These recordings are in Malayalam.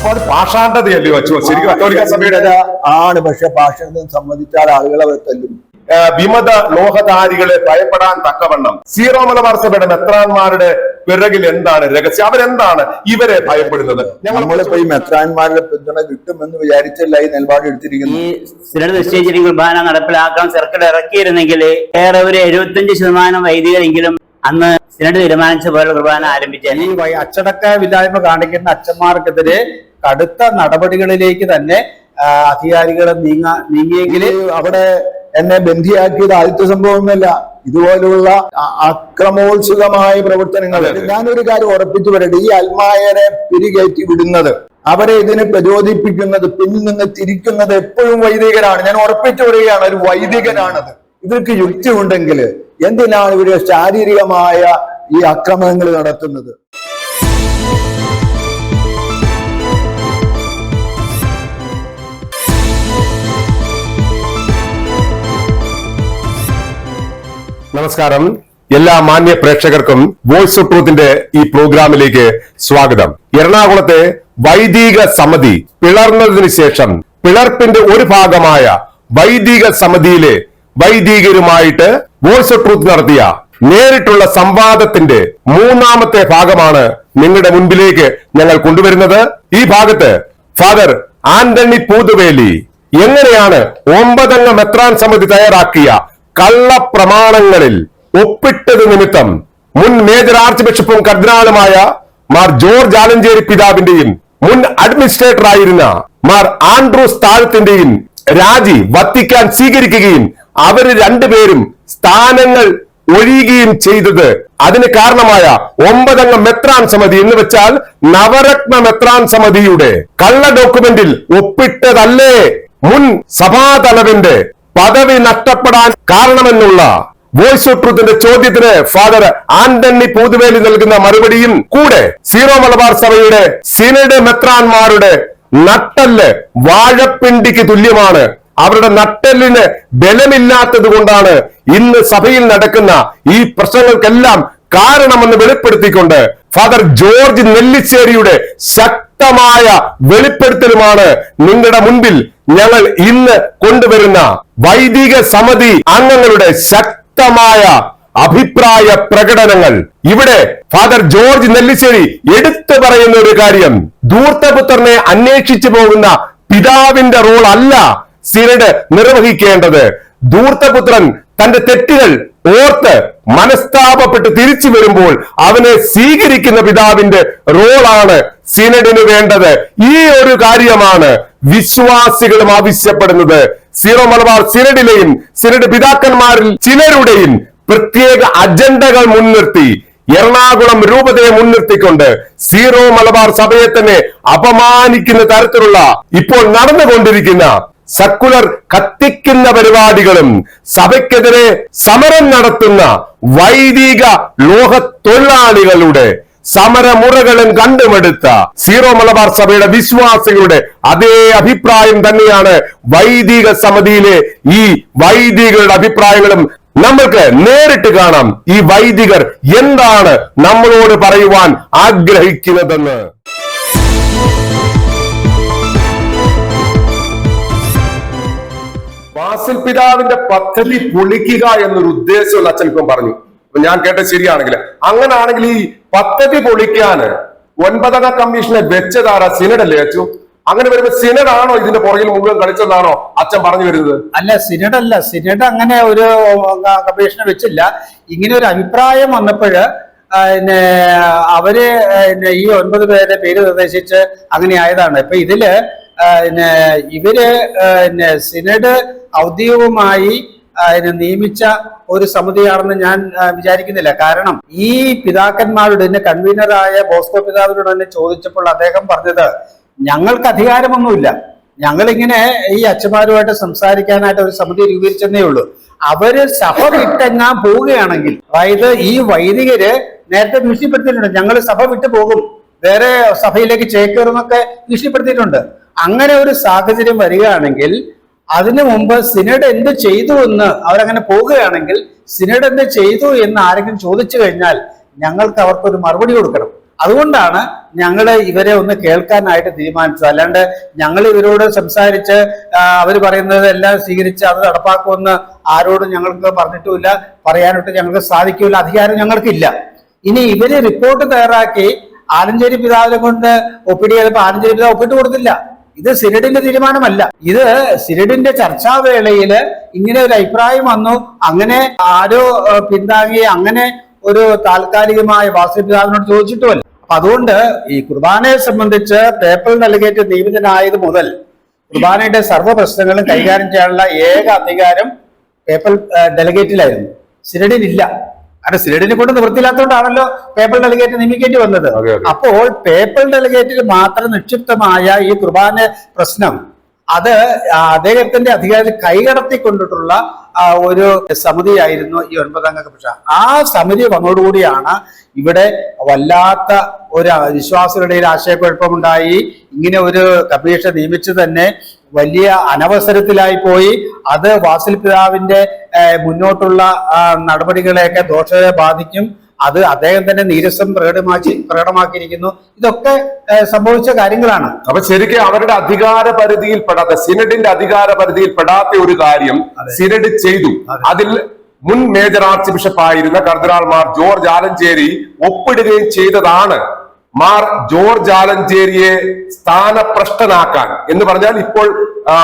അപ്പൊ അത് പാഷാണ്ഡതയല്ലേ വെച്ചു ശരിക്കും കത്തോലിക്ക സഭയുടെ ആണ്. പക്ഷെ പാഷാണ്ഡം സമ്മതിച്ചാൽ ആളുകളെ തല്ലും. വിമത ലോഹധാരികളെ ഭയപ്പെടാൻ തക്കവണ്ണം സീറോ മലബാർ സഭയുടെ മെത്രാന്മാരുടെ പിറകിൽ എന്താണ് രഹസ്യം? അവരെന്താണ് ഇവരെ ഭയപ്പെടുന്നത്? നമ്മളിപ്പോ ഈ മെത്രാന്മാരുടെ പിന്തുണ കിട്ടുമെന്ന് വിചാരിച്ചല്ല ഈ നിലപാട് എടുത്തിരിക്കുന്നു. ഈ സിനഡ് നിശ്ചയിച്ച കുർബാന നടപ്പിലാക്കാൻ സർക്കാർ ഇറക്കിയിരുന്നെങ്കിൽ ഏറെ ഒരു 75% വൈദികരെങ്കിലും അന്ന് സിനഡ് തീരുമാനിച്ച പോലെ കുർബാന ആരംഭിച്ചാൽ ഈ അച്ചടക്കമില്ലായ്മ കാണിക്കുന്ന അച്ഛന്മാർക്കെതിരെ കടുത്ത നടപടികളിലേക്ക് തന്നെ അധികാരികൾ നീങ്ങിയെങ്കിൽ അവിടെ എന്നെ ബന്ധിയാക്കിയത് ആദ്യത്തെ സംഭവമൊന്നുമല്ല. ഇതുപോലുള്ള അക്രമോത്സുകമായ പ്രവർത്തനങ്ങൾ. ഞാനൊരു കാര്യം ഉറപ്പിച്ചു പറയട്ടെ, ഈ അൽമായരെ പിരികയറ്റി വിടുന്നത്, അവരെ ഇതിനെ പ്രചോദിപ്പിക്കുന്നത്, പിന്നിൽ നിന്ന് തിരിക്കുന്നത് എപ്പോഴും വൈദികരാണ്. ഞാൻ ഉറപ്പിച്ചു പറയുകയാണ്, ഒരു വൈദികനാണത്. ഇവർക്ക് യുക്തി ഉണ്ടെങ്കിൽ എന്തിനാണ് ഇവര് ശാരീരികമായ ഈ അക്രമങ്ങൾ നടത്തുന്നത്? നമസ്കാരം. എല്ലാ മാന്യ പ്രേക്ഷകർക്കും വോയിസ് ഓഫ് ട്രൂത്തിന്റെ ഈ പ്രോഗ്രാമിലേക്ക് സ്വാഗതം. എറണാകുളത്തെ വൈദിക സമിതി പിളർന്നതിന് ശേഷം പിളർപ്പിന്റെ ഒരു ഭാഗമായ വൈദിക സമിതിയിലെ വൈദികരുമായിട്ട് വോയിസ് ഓഫ് ട്രൂത്ത് നടത്തിയ നേരിട്ടുള്ള സംവാദത്തിന്റെ മൂന്നാമത്തെ ഭാഗമാണ് നിങ്ങളുടെ മുൻപിലേക്ക് ഞങ്ങൾ കൊണ്ടുവരുന്നത്. ഈ ഭാഗത്ത് ഫാദർ ആന്റണി പൂതുവേലി എങ്ങനെയാണ് 9 അംഗ മെത്രാൻ സമിതി തയ്യാറാക്കിയ കള്ളപ്രമാണങ്ങളിൽ ഒപ്പിട്ടത് നിമിത്തം മുൻ മേജർ ആർച്ച് ബിഷപ്പും കർദിനാളുമായ മാർ ജോർജ് ആലഞ്ചേരി പിതാവിന്റെയും മുൻ അഡ്മിനിസ്ട്രേറ്റർ ആയിരുന്ന മാർ ആൻഡ്രൂസ് താഴത്തിന്റെയും രാജി വത്തിക്കാൻ സ്വീകരിക്കുകയും അവർ രണ്ടുപേരും സ്ഥാനങ്ങൾ ഒഴിയുകയും ചെയ്തത് അതിന് കാരണമായ 9 അംഗ മെത്രാൻ സമിതി എന്ന് വെച്ചാൽ നവരത്ന മെത്രാൻ സമിതിയുടെ കള്ള ഡോക്യുമെന്റിൽ ഒപ്പിട്ടതല്ലേ മുൻ സഭാതലവന്റെ പദവി നഷ്ടപ്പെടാൻ കാരണമെന്നുള്ള വോയിസ് ഓഫ് ട്രൂത്തിന്റെ ചോദ്യത്തിന് ഫാദർ ആന്റണി പൂതുവേലി നൽകുന്ന മറുപടിയും കൂടെ സീറോ മലബാർ സഭയുടെ സിനഡ് മെത്രാന്മാരുടെ നട്ടല് വാഴപ്പിണ്ടിക്ക് തുല്യമാണ്, അവരുടെ നട്ടെല്ലിന് ബലമില്ലാത്തത് കൊണ്ടാണ് ഇന്ന് സഭയിൽ നടക്കുന്ന ഈ പ്രശ്നങ്ങൾക്കെല്ലാം കാരണമെന്ന് വെളിപ്പെടുത്തിക്കൊണ്ട് ഫാദർ ജോർജ് നെല്ലിശ്ശേരിയുടെ ശക്തമായ വെളിപ്പെടുത്തലുമാണ് നിങ്ങളുടെ മുൻപിൽ ഞങ്ങൾ ഇന്ന് കൊണ്ടുവരുന്ന വൈദിക സമിതി അംഗങ്ങളുടെ ശക്തമായ അഭിപ്രായ പ്രകടനങ്ങൾ. ഇവിടെ ഫാദർ ജോർജ് നെല്ലിശ്ശേരി എടുത്തു പറയുന്ന ഒരു കാര്യം, ധൂർത്തപുത്രനെ അന്വേഷിച്ചു പോകുന്ന പിതാവിന്റെ റോൾ അല്ല സിനഡ് നിർവഹിക്കേണ്ടത്. ധൂർത്തപുത്രൻ തന്റെ തെറ്റുകൾ ഓർത്ത് മനസ്താപപ്പെട്ട് തിരിച്ചു വരുമ്പോൾ അവനെ സ്വീകരിക്കുന്ന പിതാവിന്റെ റോളാണ് സിനഡിന് വേണ്ടത്. ഈ ഒരു കാര്യമാണ് വിശ്വാസികളും ആവശ്യപ്പെടുന്നത്. സീറോ മലബാർ സിനഡിലെയും സിനഡ് പിതാക്കന്മാരിൽ ചിലരുടെയും പ്രത്യേക അജണ്ടകൾ മുൻനിർത്തി എറണാകുളം രൂപതയെ മുൻനിർത്തിക്കൊണ്ട് സീറോ മലബാർ സഭയെ തന്നെ അപമാനിക്കുന്ന തരത്തിലുള്ള ഇപ്പോൾ നടന്നുകൊണ്ടിരിക്കുന്ന സർക്കുലർ കത്തിക്കുന്ന പരിപാടികളും സഭയ്ക്കെതിരെ സമരം നടത്തുന്ന വൈദിക ലോക തൊഴിലാളികളുടെ സമരമുറകളും കണ്ടുമെടുത്ത സീറോ മലബാർ സഭയുടെ വിശ്വാസികളുടെ അതേ അഭിപ്രായം തന്നെയാണ് വൈദിക സമിതിയിലെ ഈ വൈദികരുടെ അഭിപ്രായങ്ങളും. നമ്മൾക്ക് നേരിട്ട് കാണാം ഈ വൈദികർ എന്താണ് നമ്മളോട് പറയുവാൻ ആഗ്രഹിക്കുന്നതെന്ന്. വാസിൽ പിതാവിന്റെ പദ്ധതി പൊളിക്കുക എന്നൊരു ഉദ്ദേശമുള്ള അച്ഛൻ ഇപ്പം പറഞ്ഞു. ഞാൻ കേട്ടത് ശരിയാണെങ്കിൽ, അങ്ങനാണെങ്കിൽ ഈ പദ്ധതി പൊളിക്കാന് 9 അംഗ കമ്മീഷനെ വെച്ചതാരാ? സിനഡല്ലേ അച്ചു? അങ്ങനെ വരുമ്പോ സിനഡാണോ ഇതിന്റെ പുറകിൽ മുഴുവൻ കളിച്ചതാണോ അച്ഛൻ പറഞ്ഞു വരുന്നത്? അല്ല, സിനഡല്ല. സിനഡ് അങ്ങനെ ഒരു കമ്മീഷനെ വെച്ചില്ല. ഇങ്ങനെ ഒരു അഭിപ്രായം വന്നപ്പോഴ് അവര് ഈ 9 പേരെ പേര് നിർദ്ദേശിച്ച് അങ്ങനെ ആയതാണ്. ഇപ്പൊ ഇതില് ഇവര് സിനഡ് ഔദ്യോഗികമായി നിയമിച്ച ഒരു സമിതിയാണെന്ന് ഞാൻ വിചാരിക്കുന്നില്ല. കാരണം ഈ പിതാക്കന്മാരുടെ കൺവീനറായ ബോസ്കോ പിതാവിനോട് തന്നെ ചോദിച്ചപ്പോൾ അദ്ദേഹം പറഞ്ഞത്, ഞങ്ങൾക്ക് അധികാരമൊന്നുമില്ല, ഞങ്ങളിങ്ങനെ ഈ അച്ഛന്മാരുമായിട്ട് സംസാരിക്കാനായിട്ട് ഒരു സമിതി രൂപീകരിച്ചെന്നേ ഉള്ളൂ. അവര് സഭ വിട്ടെങ്ങാൻ പോവുകയാണെങ്കിൽ, അതായത് ഈ വൈദികര് നേരത്തെ ഭീഷണിപ്പെടുത്തിയിട്ടുണ്ട്, ഞങ്ങൾ സഭ വിട്ടു പോകും, വേറെ സഭയിലേക്ക് ചേക്കേറുന്നൊക്കെ ഭീഷണിപ്പെടുത്തിയിട്ടുണ്ട്. അങ്ങനെ ഒരു സാഹചര്യം വരികയാണെങ്കിൽ അതിനു മുമ്പ് സിനഡ് എന്ത് ചെയ്തു എന്ന് അവരങ്ങനെ പോവുകയാണെങ്കിൽ സിനഡ് എന്ത് ചെയ്തു എന്ന് ആരെങ്കിലും ചോദിച്ചു കഴിഞ്ഞാൽ ഞങ്ങൾക്ക് അവർക്കൊരു മറുപടി കൊടുക്കണം. അതുകൊണ്ടാണ് ഞങ്ങൾ ഇവരെ ഒന്ന് കേൾക്കാനായിട്ട് തീരുമാനിച്ചത്. അല്ലാണ്ട് ഞങ്ങൾ ഇവരോട് സംസാരിച്ച് അവർ പറയുന്നത് എല്ലാം സ്വീകരിച്ച് അത് നടപ്പാക്കുമെന്ന് ആരോടും ഞങ്ങൾക്ക് പറഞ്ഞിട്ടുമില്ല, പറയാനായിട്ട് ഞങ്ങൾക്ക് സാധിക്കില്ല, അധികാരം ഞങ്ങൾക്കില്ല. ഇനി ഇവര് റിപ്പോർട്ട് തയ്യാറാക്കി ആലഞ്ചേരി പിതാവിനെ കൊണ്ട് ഒപ്പിടി ചെയ്തപ്പോൾ ആലഞ്ചേരി പിതാവ് ഒപ്പിട്ട് കൊടുത്തില്ല. ഇത് സിനഡിന്റെ തീരുമാനമല്ല. ഇത് സിനഡിന്റെ ചർച്ചാവേളയില് ഇങ്ങനെ ഒരു അഭിപ്രായം വന്നു, അങ്ങനെ ആരോ പിന്താങ്ങി അങ്ങനെ ഒരു താൽക്കാലികമായ വാസു പിതാവിനോട് ചോദിച്ചിട്ടുമല്ല. അപ്പൊ അതുകൊണ്ട് ഈ കുർബാനയെ സംബന്ധിച്ച് പേപ്പൽ ഡെലിഗേറ്റ് നിയമിതനായത് മുതൽ കുർബാനയുടെ സർവ്വ പ്രശ്നങ്ങളും കൈകാര്യം ചെയ്യാനുള്ള ഏക അധികാരം പേപ്പൽ ഡെലിഗേറ്റിലായിരുന്നു, സിനഡിനില്ല. കാരണം സിനഡിനെ കൊണ്ട് നിവൃത്തിയില്ലാത്തതുകൊണ്ടാണല്ലോ പേപ്പൽ ഡെലിഗേറ്റ് നിയമിക്കേണ്ടി വന്നത്. അപ്പോൾ പേപ്പൽ ഡെലിഗേറ്റിൽ മാത്രം നിക്ഷിപ്തമായ ഈ കുർബാന പ്രശ്നം അത് അദ്ദേഹത്തിന്റെ അധികാരത്തിൽ കൈകടത്തിക്കൊണ്ടിട്ടുള്ള ഒരു സമിതിയായിരുന്നു ഈ 9-അംഗ കമ്മീഷൻ. ആ സമിതി വന്നതോടുകൂടിയാണ് ഇവിടെ വല്ലാത്ത ഒരു വിശ്വാസികളുടെ ആശയക്കുഴപ്പമുണ്ടായി. ഇങ്ങനെ ഒരു കമ്മീഷൻ നിയമിച്ചു തന്നെ വലിയ അനവസരത്തിലായി പോയി. അത് വാസിൽ പിതാവിന്റെ മുന്നോട്ടുള്ള നടപടികളെയൊക്കെ ദോഷകരെ ബാധിക്കും. അത് അദ്ദേഹം തന്നെ നീരസം പ്രകടമാക്കിയിരിക്കുന്നു. ഇതൊക്കെ സംഭവിച്ച കാര്യങ്ങളാണ്. അപ്പൊ ശരിക്കും അവരുടെ അധികാര പരിധിയിൽ പെടാത്ത, സിനഡിന്റെ അധികാര പരിധിയിൽ പെടാത്ത ഒരു കാര്യം സിനഡ് ചെയ്തു. അതിൽ മുൻ മേജർ ആർച്ച് ബിഷപ്പായിരുന്ന കർദിനാൾ മാർ ജോർജ് ആലഞ്ചേരി ഒപ്പിടുകയും ചെയ്തതാണ് മാർ ജോർജ് ആലഞ്ചേരിയെ സ്ഥാനഭ്രഷ്ടനാക്കാൻ എന്ന് പറഞ്ഞാൽ ഇപ്പോൾ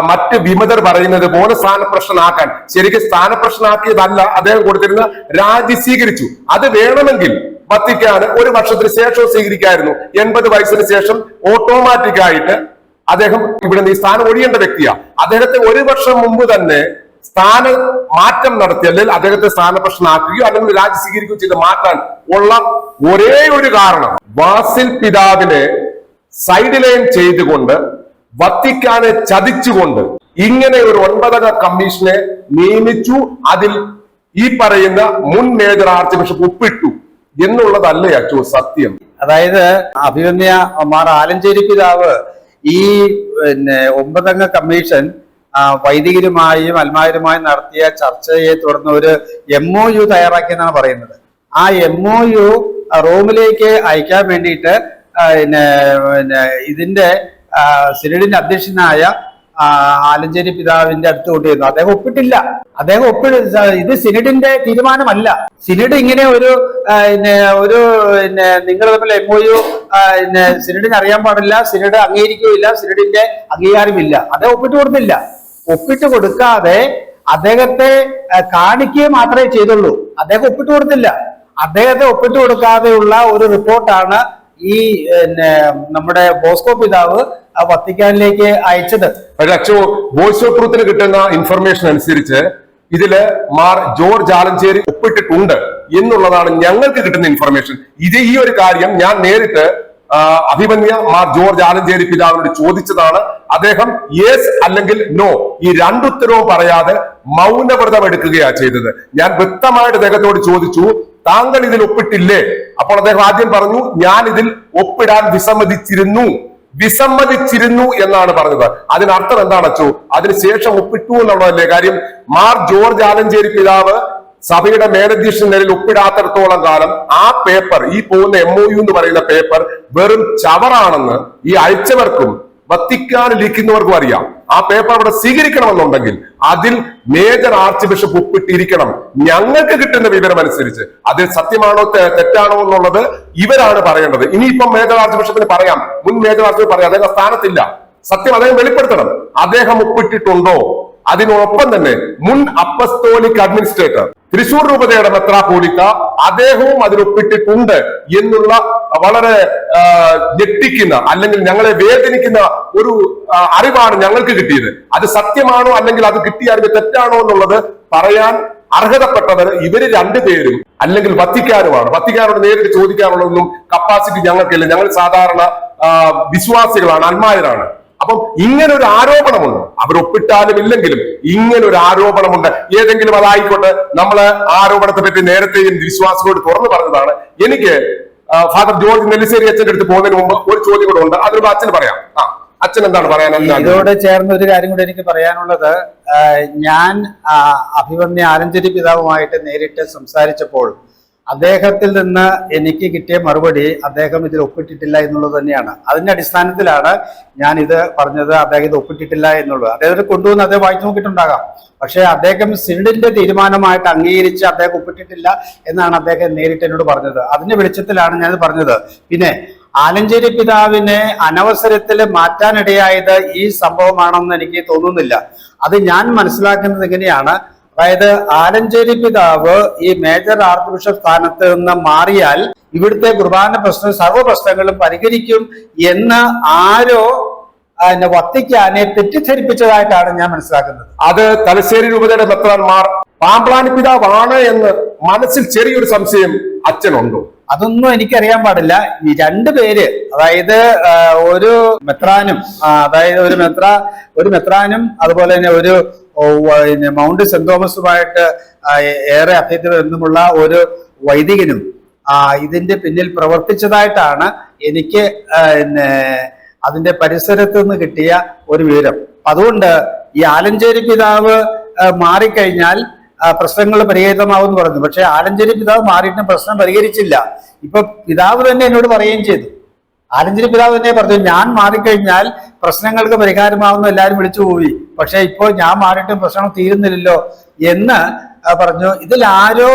മറ്റ് വിമതർ പറയുന്നത് പോലെ സ്ഥാനഭ്രഷ്ടനാക്കാൻ. ശരിക്കും സ്ഥാനഭ്രഷ്ടനാക്കിയതല്ല, അദ്ദേഹം കൊടുത്തിരുന്ന രാജി സ്വീകരിച്ചു. അത് വേണമെങ്കിൽ വത്തിക്കാന് 1 വർഷത്തിന് ശേഷം സ്വീകരിക്കായിരുന്നു. 80 വയസ്സിന് ശേഷം ഓട്ടോമാറ്റിക് ആയിട്ട് അദ്ദേഹം ഇവിടെ നിന്ന് ഈ സ്ഥാനം ഒഴിയേണ്ട വ്യക്തിയാണ്. അദ്ദേഹത്തെ 1 വർഷം മുമ്പ് തന്നെ സ്ഥാന മാറ്റം നടത്തി, അല്ലെങ്കിൽ അദ്ദേഹത്തെ സ്ഥാനഭ്രഷ്ടനാക്കുകയോ അല്ലെങ്കിൽ രാജി സ്വീകരിക്കുകയോ ചെയ്ത് മാറ്റാൻ ഉള്ള ഒരേ ഒരു കാരണം വാസിൽ പിതാവിനെ സൈഡ് ലൈൻ ചെയ്തുകൊണ്ട് വത്തിക്കാനെ ചതിച്ചുകൊണ്ട് ഇങ്ങനെ ഒരു 9-അംഗ കമ്മീഷനെ നിയമിച്ചു. അതിൽ ഈ പറയുന്ന മുൻ മേജർ ആർച്ച് ബിഷപ്പ് ഒപ്പിട്ടു എന്നുള്ളതല്ലേ അച്ചോ സത്യം? അതായത് അഭിമന്യ മാർ ആലഞ്ചേരി പിതാവ് ഈ 9-അംഗ കമ്മീഷൻ വൈദികരുമായും അൽമാരുമായും നടത്തിയ ചർച്ചയെ തുടർന്ന് ഒരു MOU തയ്യാറാക്കിയെന്നാണ് പറയുന്നത്. ആ MOU റോമിലേക്ക് അയക്കാൻ വേണ്ടിയിട്ട് ഇതിന്റെ സിനഡിന്റെ അധ്യക്ഷനായ ആലഞ്ചേരി പിതാവിന്റെ അടുത്ത് കൊണ്ടുവരുന്നു. അദ്ദേഹം ഒപ്പിട്ടില്ല. ഇത് സിനഡിന്റെ തീരുമാനമല്ല. സിനഡ് ഇങ്ങനെ ഒരു നിങ്ങൾ തമ്മിൽ MOU സിനഡിന് അറിയാൻ പാടില്ല, സിനഡ് അംഗീകരിക്കുകയില്ല, സിനഡിന്റെ അംഗീകാരമില്ല. അദ്ദേഹം ഒപ്പിട്ട് കൊടുത്തില്ല. ഒപ്പിട്ട് കൊടുക്കാതെ അദ്ദേഹത്തെ കാണിക്കുക മാത്രമേ ചെയ്തുള്ളൂ. അദ്ദേഹം ഒപ്പിട്ട് കൊടുത്തില്ല. അദ്ദേഹത്തെ ഒപ്പിട്ട് കൊടുക്കാതെയുള്ള ഒരു റിപ്പോർട്ടാണ് ഈ നമ്മുടെ ബോസ്കോ പിതാവ് വത്തിക്കാനിലേക്ക് അയച്ചത്. അച്ചോ വോയിസ് ഓഫ് ട്രൂത്തിന് കിട്ടുന്ന ഇൻഫർമേഷൻ അനുസരിച്ച് ഇതില് മാർ ജോർജ് ആലഞ്ചേരി ഒപ്പിട്ടിട്ടുണ്ട് എന്നുള്ളതാണ് ഞങ്ങൾക്ക് കിട്ടുന്ന ഇൻഫർമേഷൻ. ഈ ഒരു കാര്യം ഞാൻ നേരിട്ട് അഭിമന്യ മാർ ജോർജ് ആലഞ്ചേരി പിതാവിനോട് ചോദിച്ചതാണ്. അദ്ദേഹം യെസ് അല്ലെങ്കിൽ നോ ഈ 2 ഉത്തരവും പറയാതെ മൗനവ്രതം എടുക്കുകയാണ് ചെയ്തത്. ഞാൻ വ്യക്തമായിട്ട് അദ്ദേഹത്തോട് ചോദിച്ചു, താങ്കൾ ഇതിൽ ഒപ്പിട്ടില്ലേ? അപ്പോൾ അദ്ദേഹം ആദ്യം പറഞ്ഞു, ഞാൻ ഇതിൽ ഒപ്പിടാൻ വിസമ്മതിച്ചിരുന്നു എന്നാണ് പറഞ്ഞത്. അതിനർത്ഥം എന്താണ് അച്ചോ? അതിനുശേഷം ഒപ്പിട്ടു എന്നുള്ളതല്ലേ കാര്യം? മാർ ജോർജ് ആലഞ്ചേരി പിതാവ് സഭയുടെ മേലധ്യക്ഷൻ നിലയിൽ ഒപ്പിടാത്തിടത്തോളം കാലം ആ പേപ്പർ, ഈ പോകുന്ന MOU എന്ന് പറയുന്ന പേപ്പർ വെറും ചവറാണെന്ന് ഈ അയച്ചവർക്കും വത്തിക്കാനിൽ ഇരിക്കുന്നവർക്കും അറിയാം. ആ പേപ്പർ അവിടെ സ്വീകരിക്കണമെന്നുണ്ടെങ്കിൽ അതിൽ മേജർ ആർച്ച് ബിഷപ്പ് ഒപ്പിട്ടിരിക്കണം. ഞങ്ങൾക്ക് കിട്ടുന്ന വിവരം അനുസരിച്ച് അതിൽ സത്യമാണോ തെറ്റാണോ എന്നുള്ളത് ഇവരാണ് പറയേണ്ടത്. ഇനിയിപ്പം മേജർ ആർച്ച് ബിഷപ്പിന് പറയാം, മുൻ മേജർ ആർച്ച് ബിഷപ്പ് പറയാം, അദ്ദേഹം സ്ഥാനത്തില്ല, സത്യം അദ്ദേഹം വെളിപ്പെടുത്തണം. അദ്ദേഹം ഒപ്പിട്ടിട്ടുണ്ടോ? അതിനോടൊപ്പം തന്നെ മുൻ അപ്പസ്തോലിക് അഡ്മിനിസ്ട്രേറ്റർ തൃശൂർ രൂപതയുടെ മെത്രാപ്പോലീത്ത അദ്ദേഹവും അതിലൊപ്പിട്ടിട്ടുണ്ട് എന്നുള്ള വളരെ ഞെട്ടിക്കുന്ന അല്ലെങ്കിൽ ഞങ്ങളെ വേദനിക്കുന്ന ഒരു അറിവാണ് ഞങ്ങൾക്ക് കിട്ടിയത്. അത് സത്യമാണോ അല്ലെങ്കിൽ അത് കിട്ടിയാൽ തെറ്റാണോ എന്നുള്ളത് പറയാൻ അർഹതപ്പെട്ടവർ ഇവര് 2 പേരും അല്ലെങ്കിൽ വത്തിക്കാനുമാണ്. വത്തിക്കാനോട് നേരിട്ട് ചോദിക്കാനുള്ളതൊന്നും കപ്പാസിറ്റി ഞങ്ങൾക്കില്ല. ഞങ്ങൾ സാധാരണ വിശ്വാസികളാണ്, അൽമായരാണ്. അപ്പം ഇങ്ങനെ ഒരു ആരോപണമുണ്ട്. അവരൊപ്പിട്ടാലും ഇല്ലെങ്കിലും ഇങ്ങനെ ഒരു ആരോപണമുണ്ട്. ഏതെങ്കിലും അതായിക്കോട്ടെ, നമ്മള് ആരോപണത്തെ പറ്റി നേരത്തെയും വിശ്വാസികളോട് തുറന്നു പറഞ്ഞതാണ്. എനിക്ക് ഫാദർ ജോർജ് നെല്ലിശ്ശേരി അച്ഛന്റെ അടുത്ത് പോകുന്നതിന് മുമ്പ് ഒരു ചോദ്യം കൂടെ ഉണ്ട്. അതിനോട് അച്ഛന് പറയാം. അച്ഛൻ എന്താണ് പറയാനുള്ളത്? ഇതോട് ചേർന്ന ഒരു കാര്യം കൂടെ എനിക്ക് പറയാനുള്ളത്, ഞാൻ അഭിമന്യ ആലഞ്ചേരി പിതാവുമായിട്ട് നേരിട്ട് സംസാരിച്ചപ്പോൾ അദ്ദേഹത്തിൽ നിന്ന് എനിക്ക് കിട്ടിയ മറുപടി അദ്ദേഹം ഇതിൽ ഒപ്പിട്ടിട്ടില്ല എന്നുള്ളത് തന്നെയാണ്. അതിന്റെ അടിസ്ഥാനത്തിലാണ് ഞാൻ ഇത് പറഞ്ഞത്. അദ്ദേഹം ഇത് ഒപ്പിട്ടിട്ടില്ല എന്നുള്ളത് അദ്ദേഹത്തെ കൊണ്ടുവന്ന് അദ്ദേഹം വായിച്ചു നോക്കിയിട്ടുണ്ടാകാം. പക്ഷേ അദ്ദേഹം സിനഡിന്റെ തീരുമാനമായിട്ട് അംഗീകരിച്ച് അദ്ദേഹം ഒപ്പിട്ടിട്ടില്ല എന്നാണ് അദ്ദേഹം നേരിട്ട് എന്നോട് പറഞ്ഞത്. അതിന്റെ വെളിച്ചത്തിലാണ് ഞാനിത് പറഞ്ഞത്. പിന്നെ ആലഞ്ചേരി പിതാവിനെ അനവസരത്തിൽ മാറ്റാനിടയായത് ഈ സംഭവമാണെന്ന് എനിക്ക് തോന്നുന്നില്ല. അത് ഞാൻ മനസ്സിലാക്കുന്നത് എങ്ങനെയാണ്, അതായത് ആലഞ്ചേരി പിതാവ് ഈ മേജർ ആർച്ച് ബിഷപ്പ് സ്ഥാനത്ത് നിന്ന് മാറിയാൽ ഇവിടുത്തെ കുർബാന പ്രശ്നം സർവ്വ പ്രശ്നങ്ങളും പരിഹരിക്കും എന്ന് ആരോ വത്തിക്കാനെ തെറ്റിദ്ധരിപ്പിച്ചതായിട്ടാണ് ഞാൻ മനസ്സിലാക്കുന്നത്. അത് തലശ്ശേരി രൂപതയുടെ മെത്രാൻമാർ പാമ്പ്ളാനി പിതാവാണ് എന്ന് മനസ്സിൽ ചെറിയൊരു സംശയം അച്ഛനുണ്ടോ? അതൊന്നും എനിക്കറിയാൻ പാടില്ല. ഈ രണ്ടുപേര്, അതായത് ഒരു മെത്രാനും, അതായത് ഒരു മെത്രാനും അതുപോലെ തന്നെ ഒരു മൗണ്ട് സെന്റ് തോമസുമായിട്ട് ഏറെ അഭ്യർത്ഥന ബന്ധമുള്ള ഒരു വൈദികനും ഇതിന്റെ പിന്നിൽ പ്രവർത്തിച്ചതായിട്ടാണ് എനിക്ക് അതിന്റെ പരിസരത്ത് നിന്ന് കിട്ടിയ ഒരു വിവരം. അതുകൊണ്ട് ഈ ആലഞ്ചേരി പിതാവ് മാറിക്കഴിഞ്ഞാൽ പ്രശ്നങ്ങൾ പരിഹരിതമാവെന്ന് പറഞ്ഞു. പക്ഷെ ആലഞ്ചേരി പിതാവ് മാറിയിട്ടും പ്രശ്നം പരിഹരിച്ചില്ല. ഇപ്പൊ പിതാവ് തന്നെ എന്നോട് പറയുകയും ചെയ്തു, ആലഞ്ചേരി പിതാവ് തന്നെ പറഞ്ഞു, ഞാൻ മാറിക്കഴിഞ്ഞാൽ പ്രശ്നങ്ങൾക്ക് പരിഹാരമാവുന്ന എല്ലാവരും വിളിച്ചു പോയി, പക്ഷെ ഇപ്പോൾ ഞാൻ മാറിയിട്ടും പ്രശ്നം തീരുന്നില്ലല്ലോ എന്ന് പറഞ്ഞു. ഇതിൽ ആരോ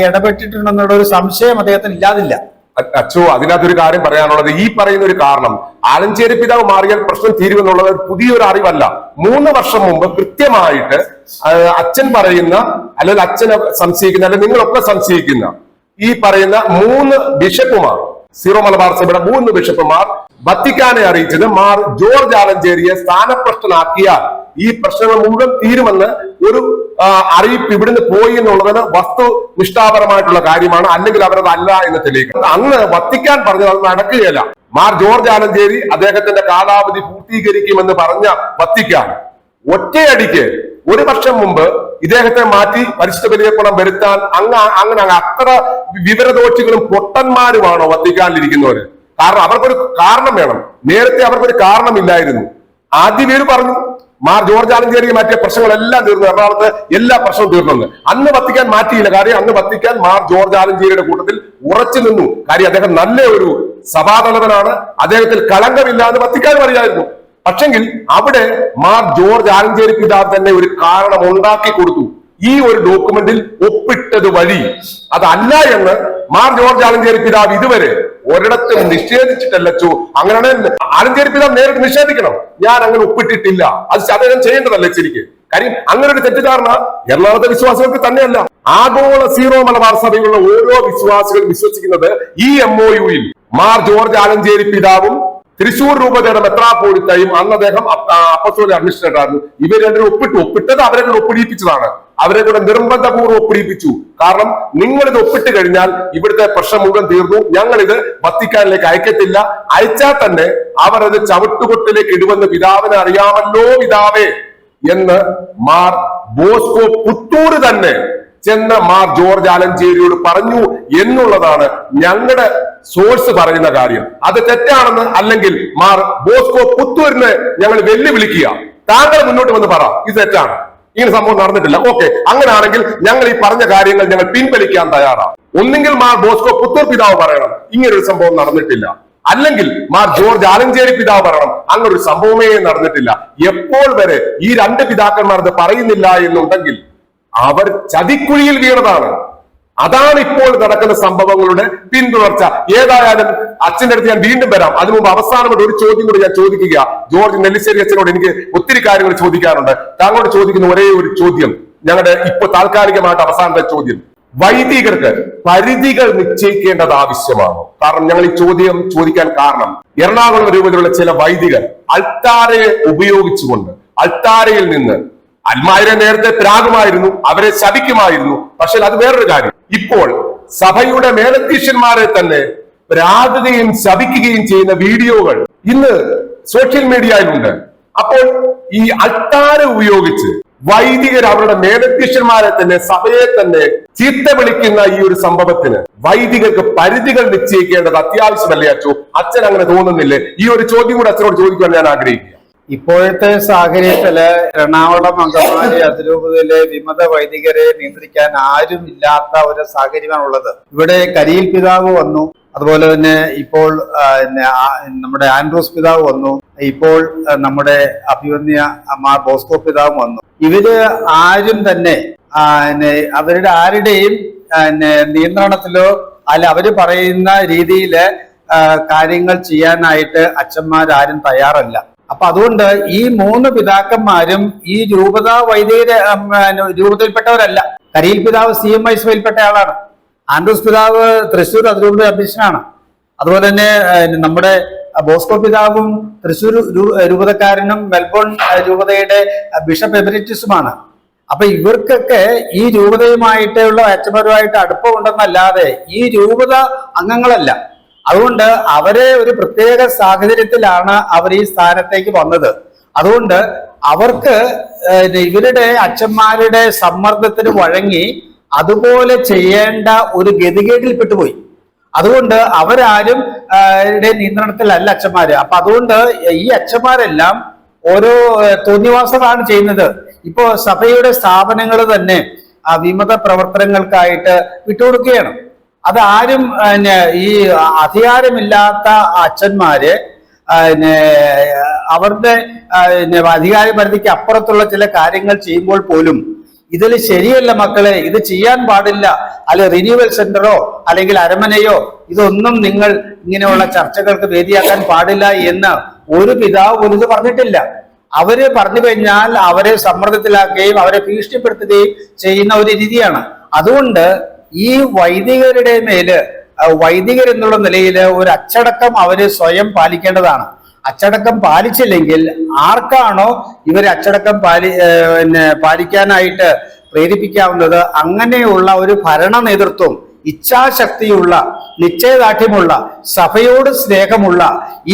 ഇടപെട്ടിട്ടുണ്ടെന്നുള്ള ഒരു സംശയം അദ്ദേഹത്തിന് ഇല്ലാതില്ല. അച്ചോ, അതിനകത്തൊരു കാര്യം പറയാനുള്ളത്, ഈ പറയുന്ന ഒരു കാരണം ആലഞ്ചേരി പിതാവ് മാറിയാൽ പ്രശ്നം തീരുമെന്നുള്ളത് പുതിയൊരു അറിവല്ല. 3 വർഷം മുമ്പ് കൃത്യമായിട്ട് അച്ഛൻ പറയുന്ന, അല്ലെങ്കിൽ അച്ഛനെ സംശയിക്കുന്ന, അല്ലെങ്കിൽ നിങ്ങളൊക്കെ സംശയിക്കുന്ന ഈ പറയുന്ന 3 ബിഷപ്പുമാർ, സീറോ മലബാർ സഭയുടെ 3 ബിഷപ്പുമാർ വത്തിക്കാനെ അറിയിച്ചത് മാർ ജോർജ് ആലഞ്ചേരിയെ സ്ഥാനഭ്രഷ്ടനാക്കിയാൽ ഈ പ്രശ്നങ്ങൾ മുഴുവൻ തീരുമെന്ന് ഒരു അറിയിപ്പ് ഇവിടുന്ന് പോയി എന്നുള്ളത് വസ്തുനിഷ്ഠാപരമായിട്ടുള്ള കാര്യമാണ്. അല്ലെങ്കിൽ അവരത് അല്ല എന്ന് തെളിയിക്കണം. അന്ന് വത്തിക്കാൻ പറഞ്ഞത് അത് നടക്കുകയല്ല. മാർ ജോർജ് ആലഞ്ചേരി അദ്ദേഹത്തിന്റെ കാലാവധി പൂർത്തീകരിക്കുമെന്ന് പറഞ്ഞ വത്തിക്കാൻ ഒറ്റയടിക്ക് 1 വർഷം മുമ്പ് ഇദ്ദേഹത്തെ മാറ്റി പരിശുദ്ധ ബലിയർപ്പണം വരുത്താൻ അങ്ങനെ അത്ര വിവരദോഷികളും പൊട്ടന്മാരുമാണോ വത്തിക്കാനിലിരിക്കുന്നവര്? കാരണം അവർക്കൊരു കാരണം വേണം. നേരത്തെ അവർക്കൊരു കാരണമില്ലായിരുന്നു. ആദ്യം പേര് പറഞ്ഞു മാർ ജോർജ് ആലഞ്ചേരിയെ മാറ്റിയ പ്രശ്നങ്ങളെല്ലാം തീർന്നു, എറണാകുളത്ത് എല്ലാ പ്രശ്നവും തീർന്നു. അന്ന് വത്തിക്കാൻ മാറ്റിയില്ല. കാര്യം അന്ന് വത്തിക്കാൻ മാർ ജോർജ് ആലഞ്ചേരിയുടെ കൂട്ടത്തിൽ ഉറച്ചു നിന്നു. കാര്യം അദ്ദേഹം നല്ല ഒരു സഭാതലവനാണ്, അദ്ദേഹത്തിൽ കളങ്കമില്ല എന്ന് വത്തിക്കാൻ പറയായിരുന്നു. പക്ഷെങ്കിൽ അവിടെ മാർ ജോർജ് ആലഞ്ചേരി പിതാവ് തന്നെ ഒരു കാരണം ഉണ്ടാക്കി കൊടുത്തു. ഈ ഒരു ഡോക്യുമെന്റിൽ ഒപ്പിട്ടത് വഴി അതല്ല എന്ന് മാർ ജോർജ് ആലഞ്ചേരി പിതാവ് ഇതുവരെ ഒരിടത്തും നിഷേധിച്ചിട്ടല്ലോ. അങ്ങനെയാണ് ആലഞ്ചേരി പിതാവ് നേരിട്ട് നിഷേധിക്കണം, ഞാൻ അങ്ങനെ ഒപ്പിട്ടിട്ടില്ല, അത് അദ്ദേഹം ചെയ്യേണ്ടതല്ലേ ശരിക്ക്. കാര്യം അങ്ങനെ ഒരു തെറ്റിദ്ധാരണ എറണാകുളത്തെ വിശ്വാസികൾക്ക് തന്നെയല്ല, ആഗോള സീറോ മലബാർ സഭയിലുള്ള ഓരോ വിശ്വാസികളും വിശ്വസിക്കുന്നത് ഈ MOUയിൽ മാർ ജോർജ് ആലഞ്ചേരി പിതാവും തൃശൂർ രൂപതയുടെ മെത്രാപ്പോലിത്തയും അന്ന് അദ്ദേഹം അപ്പസ്തോലിക അഡ്മിനിസ്ട്രേറ്റർ ആയിരുന്നു. ഇവർ രണ്ടും ഒപ്പിട്ടത് അവരെ കൂടെ ഒപ്പിടിപ്പിച്ചതാണ്. അവരെ കൂടെ നിർബന്ധപൂർവ്വം ഒപ്പിടിപ്പിച്ചു. കാരണം നിങ്ങൾ ഇത് ഒപ്പിട്ട് കഴിഞ്ഞാൽ ഇവിടുത്തെ പ്രശ്നം മുഴുവൻ തീർന്നു, ഞങ്ങൾ ഇത് വത്തിക്കാനിലേക്ക് അയക്കത്തില്ല, അയച്ചാൽ തന്നെ അവർ അത് ചവിട്ടുകൊട്ടിലേക്ക് ഇടുമെന്ന് പിതാവിനെ അറിയാമല്ലോ പിതാവേ എന്ന് മാർ ബോസ്കോ പുത്തൂർ തന്നെ ചെന്ന് മാർ ജോർജ് ആലഞ്ചേരിയോട് പറഞ്ഞു എന്നുള്ളതാണ് ഞങ്ങളുടെ സോഴ്സ് പറയുന്ന കാര്യം. അത് തെറ്റാണെന്ന് അല്ലെങ്കിൽ മാർ ബോസ്കോ പുത്തൂരിനെ ഞങ്ങൾ വെല്ലുവിളിക്കുക, താങ്കൾ മുന്നോട്ട് വന്ന് പറ ഇത് തെറ്റാണ്, ഇങ്ങനെ സംഭവം നടന്നിട്ടില്ല. ഓക്കെ, അങ്ങനെയാണെങ്കിൽ ഞങ്ങൾ ഈ പറഞ്ഞ കാര്യങ്ങൾ ഞങ്ങൾ പിൻവലിക്കാൻ തയ്യാറാണ്. ഒന്നെങ്കിൽ മാർ ബോസ്കോ പുത്തൂർ പിതാവ് പറയണം ഇങ്ങനൊരു സംഭവം നടന്നിട്ടില്ല, അല്ലെങ്കിൽ മാർ ജോർജ് ആലഞ്ചേരി പിതാവ് പറയണം അങ്ങനൊരു സംഭവമേ നടന്നിട്ടില്ല. എപ്പോൾ വരെ ഈ 2 പിതാക്കന്മാർ ഇത് പറയുന്നില്ല എന്നുണ്ടെങ്കിൽ അവർ ചതിക്കുഴിയിൽ വീണതാണ്. അതാണ് ഇപ്പോൾ നടക്കുന്ന സംഭവങ്ങളുടെ പിന്തുടർച്ച. ഏതായാലും അച്ഛന്റെ അടുത്ത് ഞാൻ വീണ്ടും വരാം. അതിനു മുമ്പ് അവസാനമായിട്ട് ഒരു ചോദ്യം കൂടി ഞാൻ ചോദിക്കുക. ജോർജ് നെല്ലിശ്ശേരി അച്ഛനോട് എനിക്ക് ഒത്തിരി കാര്യങ്ങൾ ചോദിക്കാറുണ്ട്. താങ്കളോട് ചോദിക്കുന്ന ഒരേ ഒരു ചോദ്യം, ഞങ്ങളുടെ ഇപ്പൊ താൽക്കാലികമായിട്ട് അവസാനത്തെ ചോദ്യം, വൈദികർക്ക് പരിധികൾ നിശ്ചയിക്കേണ്ടത് ആവശ്യമാണോ? കാരണം ഞങ്ങൾ ഈ ചോദ്യം ചോദിക്കാൻ കാരണം എറണാകുളം രൂപത്തിലുള്ള ചില വൈദികർ അൾത്താരയെ ഉപയോഗിച്ചുകൊണ്ട് അൾത്താരയിൽ നിന്ന് അൽമായരെ നേരത്തെ പ്രാകുമായിരുന്നു, അവരെ ശപിക്കുമായിരുന്നു. പക്ഷെ അത് വേറൊരു കാര്യം, ഇപ്പോൾ സഭയുടെ മേലധ്യക്ഷന്മാരെ തന്നെ പ്രാകുകയും ശപിക്കുകയും ചെയ്യുന്ന വീഡിയോകൾ ഇന്ന് സോഷ്യൽ മീഡിയയിലുണ്ട്. അപ്പോൾ ഈ അൾത്താര ഉപയോഗിച്ച് വൈദികർ അവരുടെ മേലധ്യക്ഷന്മാരെ തന്നെ സഭയെ തന്നെ ചീത്ത വിളിക്കുന്ന ഈ ഒരു സംഭവത്തിന് വൈദികർക്ക് പരിധികൾ നിശ്ചയിക്കേണ്ടത് അത്യാവശ്യമല്ലേ അച്ഛോ? അച്ഛൻ അങ്ങനെ തോന്നുന്നില്ലേ? ഈ ഒരു ചോദ്യം കൂടെ അച്ഛനോട് ചോദിക്കുവാൻ ഞാൻ ആഗ്രഹിക്കുക. ഇപ്പോഴത്തെ സാഹചര്യത്തില് എറണാകുളം അങ്കമാലി അതിരൂപതയിലെ വിമത വൈദികരെ നിയന്ത്രിക്കാൻ ആരും ഇല്ലാത്ത ഒരു സാഹചര്യമാണുള്ളത്. ഇവിടെ കരിയിൽ പിതാവ് വന്നു, അതുപോലെ തന്നെ ഇപ്പോൾ നമ്മുടെ ആൻഡ്രൂസ് പിതാവ് വന്നു, ഇപ്പോൾ നമ്മുടെ അഭിവന്യ മാർ ബോസ്കോ പിതാവ് വന്നു. ഇവര് ആരും തന്നെ അവരുടെ ആരുടെയും നിയന്ത്രണത്തിലോ അല്ല അവര് പറയുന്ന രീതിയില് കാര്യങ്ങൾ ചെയ്യാനായിട്ട് അച്ഛന്മാരാരും തയ്യാറല്ല. അപ്പൊ അതുകൊണ്ട് ഈ 3 പിതാക്കന്മാരും ഈ രൂപതയിൽപ്പെട്ടവരല്ല. കരിയിൽ പിതാവ് CMI സഭയിൽപ്പെട്ട ആളാണ്. ആൻഡ്രൂസ് പിതാവ് തൃശ്ശൂർ അതിരൂപത അധ്യക്ഷനാണ്. അതുപോലെ തന്നെ നമ്മുടെ ബോസ്കോ പിതാവും തൃശ്ശൂർ രൂപതക്കാരനും മെൽബോൺ രൂപതയുടെ ബിഷപ്പ് എമരിറ്റസുമാണ്. അപ്പൊ ഇവർക്കൊക്കെ ഈ രൂപതയുമായിട്ടുള്ള അച്ഛന്മാരുമായിട്ട് അടുപ്പമുണ്ടെന്നല്ലാതെ ഈ രൂപത അംഗങ്ങളല്ല. അതുകൊണ്ട് അവരെ ഒരു പ്രത്യേക സാഹചര്യത്തിലാണ് അവർ ഈ സ്ഥാനത്തേക്ക് വന്നത്. അതുകൊണ്ട് അവർക്ക് ഇവരുടെ അച്ഛന്മാരുടെ സമ്മർദ്ദത്തിന് വഴങ്ങി അതുപോലെ ചെയ്യേണ്ട ഒരു ഗതികേടിൽ പെട്ടുപോയി. അതുകൊണ്ട് അവരാരും നിയന്ത്രണത്തിലല്ല അച്ഛന്മാര്. അപ്പൊ അതുകൊണ്ട് ഈ അച്ഛന്മാരെല്ലാം ഓരോ തോന്നിവാസമാണ് ചെയ്യുന്നത്. ഇപ്പോ സഭയുടെ സ്ഥാപനങ്ങൾ തന്നെ വിമത പ്രവർത്തനങ്ങൾക്കായിട്ട് വിട്ടുകൊടുക്കുകയാണ്. അതാരും ഈ അധികാരമില്ലാത്ത അച്ഛന്മാര് അവരുടെ അധികാര പരിധിക്ക് അപ്പുറത്തുള്ള ചില കാര്യങ്ങൾ ചെയ്യുമ്പോൾ പോലും ഇതിൽ ശരിയല്ല മക്കളെ, ഇത് ചെയ്യാൻ പാടില്ല, അല്ലെ റിന്യൂവൽ സെന്ററോ അല്ലെങ്കിൽ അരമനയോ ഇതൊന്നും നിങ്ങൾ ഇങ്ങനെയുള്ള ചർച്ചകൾക്ക് വേദിയാക്കാൻ പാടില്ല എന്ന് ഒരു പിതാവ് പോലും ഇത് പറഞ്ഞിട്ടില്ല. അവര് പറഞ്ഞു കഴിഞ്ഞാൽ അവരെ സമ്മർദ്ദത്തിലാക്കുകയും അവരെ ഭീഷണിപ്പെടുത്തുകയും ചെയ്യുന്ന ഒരു രീതിയാണ്. അതുകൊണ്ട് ഈ വൈദികരുടെ മേല് വൈദികർ എന്നുള്ള നിലയിൽ ഒരു അച്ചടക്കം അവര് സ്വയം പാലിക്കേണ്ടതാണ്. അച്ചടക്കം പാലിച്ചില്ലെങ്കിൽ ആർക്കാണോ ഇവരെ അച്ചടക്കം പാലിക്കാനായിട്ട് പ്രേരിപ്പിക്കാവുന്നത് അങ്ങനെയുള്ള ഒരു ഭരണ നേതൃത്വം, ഇച്ഛാശക്തിയുള്ള, നിശ്ചയദാർഢ്യമുള്ള, സഭയോട് സ്നേഹമുള്ള,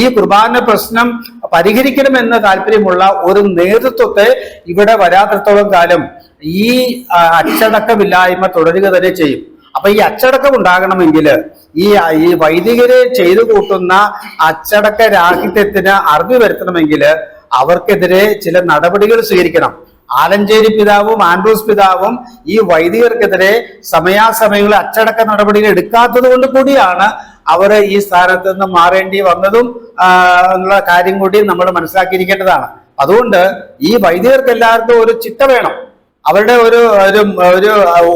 ഈ കുർബാന പ്രശ്നം പരിഹരിക്കണമെന്ന് താല്പര്യമുള്ള ഒരു നേതൃത്വത്തെ ഇവിടെ വരാത്തിടത്തോളം കാലം ഈ അച്ചടക്കമില്ലായ്മ തുടരുക തന്നെ ചെയ്യും. അപ്പൊ ഈ അച്ചടക്കം ഉണ്ടാകണമെങ്കിൽ ഈ വൈദികരെ ചെയ്തു കൂട്ടുന്ന അച്ചടക്ക രാഹിത്യത്തിന് അറുതി വരുത്തണമെങ്കിൽ അവർക്കെതിരെ ചില നടപടികൾ സ്വീകരിക്കണം. ആലഞ്ചേരി പിതാവും ആൻഡ്രൂസ് പിതാവും ഈ വൈദികർക്കെതിരെ സമയാസമയങ്ങളിൽ അച്ചടക്ക നടപടികൾ എടുക്കാത്തത് കൊണ്ട് കൂടിയാണ് അവർ ഈ സ്ഥാനത്ത് നിന്ന് മാറേണ്ടി വന്നതും എന്നുള്ള കാര്യം കൂടി നമ്മൾ മനസ്സിലാക്കിയിരിക്കേണ്ടതാണ്. അതുകൊണ്ട് ഈ വൈദികർക്ക് എല്ലാവർക്കും ഒരു ചിട്ട വേണം. അവരുടെ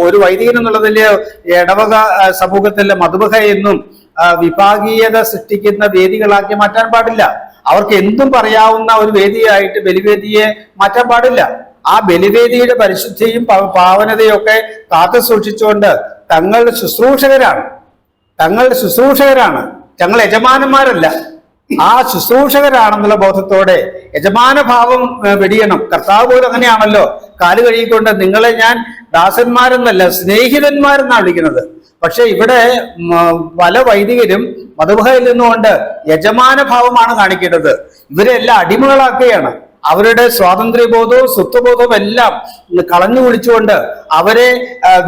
ഒരു വൈദികൻ എന്നുള്ളതിൽ ഇടവക സമൂഹത്തിലെ മധുബഹ എന്നും വിഭാഗീയത സൃഷ്ടിക്കുന്ന വേദികളാക്കി മാറ്റാൻ പാടില്ല. അവർക്ക് എന്തും പറയാവുന്ന ഒരു വേദിയായിട്ട് ബലിവേദിയെ മാറ്റാൻ പാടില്ല. ആ ബലിവേദിയുടെ പരിശുദ്ധിയും പാവനതയും ഒക്കെ കാത്തു സൂക്ഷിച്ചുകൊണ്ട് തങ്ങൾ ശുശ്രൂഷകരാണ്, ഞങ്ങൾ യജമാനന്മാരല്ല, ആ ശുശ്രൂഷകരാണെന്നുള്ള ബോധത്തോടെ യജമാന ഭാവം വെടിയണം. കർത്താവ് പോലും അങ്ങനെയാണല്ലോ, കാല് കഴുകിക്കൊണ്ട് നിങ്ങളെ ഞാൻ ദാസന്മാരെന്നല്ല സ്നേഹിതന്മാരെന്നാണ് വിളിക്കുന്നത്. പക്ഷെ ഇവിടെ പല വൈദികരും മധുബഹയിൽ നിന്നുകൊണ്ട് യജമാന ഭാവമാണ് കാണിക്കേണ്ടത്. ഇവരെല്ലാം അടിമകളാക്കുകയാണ്. അവരുടെ സ്വാതന്ത്ര്യബോധവും സ്വത്വബോധവും എല്ലാം കളഞ്ഞു കുളിച്ചുകൊണ്ട് അവരെ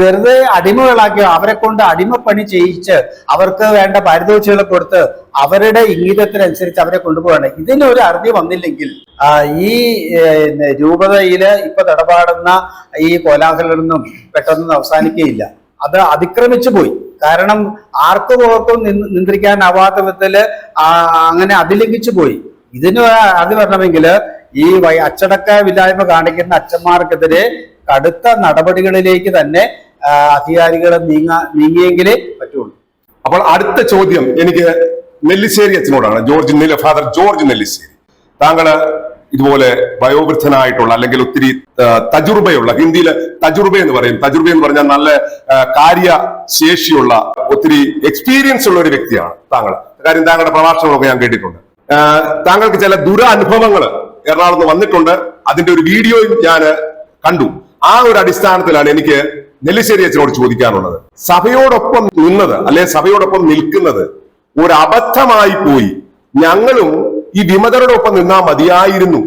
വെറുതെ അടിമകളാക്കി അവരെ കൊണ്ട് അടിമപ്പണി ചെയ്യിച്ച് അവർക്ക് വേണ്ട പാരിതോഷികളെ കൊടുത്ത് അവരുടെ ഇംഗിതത്തിനനുസരിച്ച് അവരെ കൊണ്ടുപോവാണ്. ഇതിനൊരു അറുതി വന്നില്ലെങ്കിൽ ഈ രൂപതയില് ഇപ്പൊ നടപാടുന്ന ഈ കോലാഹലമൊന്നും പെട്ടെന്നൊന്നും അവസാനിക്കുകയില്ല. അത് അതിക്രമിച്ചു പോയി. കാരണം ആർക്കും നിയന്ത്രിക്കാനാവാത്ത വിധത്തില് അങ്ങനെ അതിലംഘിച്ചു പോയി. ഇതിന് അത് വരണമെങ്കിൽ ഈ അച്ചടക്കമില്ലായ്മ കാണിക്കുന്ന അച്ഛന്മാർക്കെതിരെ കടുത്ത നടപടികളിലേക്ക് തന്നെ അധികാരികൾ നീങ്ങിയെങ്കിലേ പറ്റുള്ളൂ. അപ്പോൾ അടുത്ത ചോദ്യം എനിക്ക് നെല്ലിശ്ശേരി അച്ഛനോടാണ്. ഫാദർ ജോർജ് നെല്ലിശ്ശേരി, താങ്കള് ഇതുപോലെ വയോവൃദ്ധനായിട്ടുള്ള അല്ലെങ്കിൽ ഒത്തിരി തജുർബയുള്ള, ഹിന്ദിയില് തജുർബ എന്ന് പറയും, തജുർബ എന്ന് പറഞ്ഞാൽ നല്ല കാര്യശേഷിയുള്ള ഒത്തിരി എക്സ്പീരിയൻസ് ഉള്ള ഒരു വ്യക്തിയാണ് താങ്കൾ. കാര്യം താങ്കളുടെ പ്രഭാഷണങ്ങളൊക്കെ ഞാൻ കേട്ടിട്ടുണ്ട്. താങ്കൾക്ക് ചില ദുരനുഭവങ്ങൾ എറണാകുളത്ത് വന്നിട്ടുണ്ട്. അതിന്റെ ഒരു വീഡിയോയും ഞാൻ കണ്ടു. ആ ഒരു അടിസ്ഥാനത്തിലാണ് എനിക്ക് നെല്ലിശ്ശേരി അച്ഛനോട് ചോദിക്കാനുള്ളത്. സഭയോടൊപ്പം നിന്നത് അല്ലെ സഭയോടൊപ്പം നിൽക്കുന്നത് ഒരു അബദ്ധമായി പോയി, ഞങ്ങളും ഈ വിമതരോടൊപ്പം നിന്നാ മതിയായിരുന്നു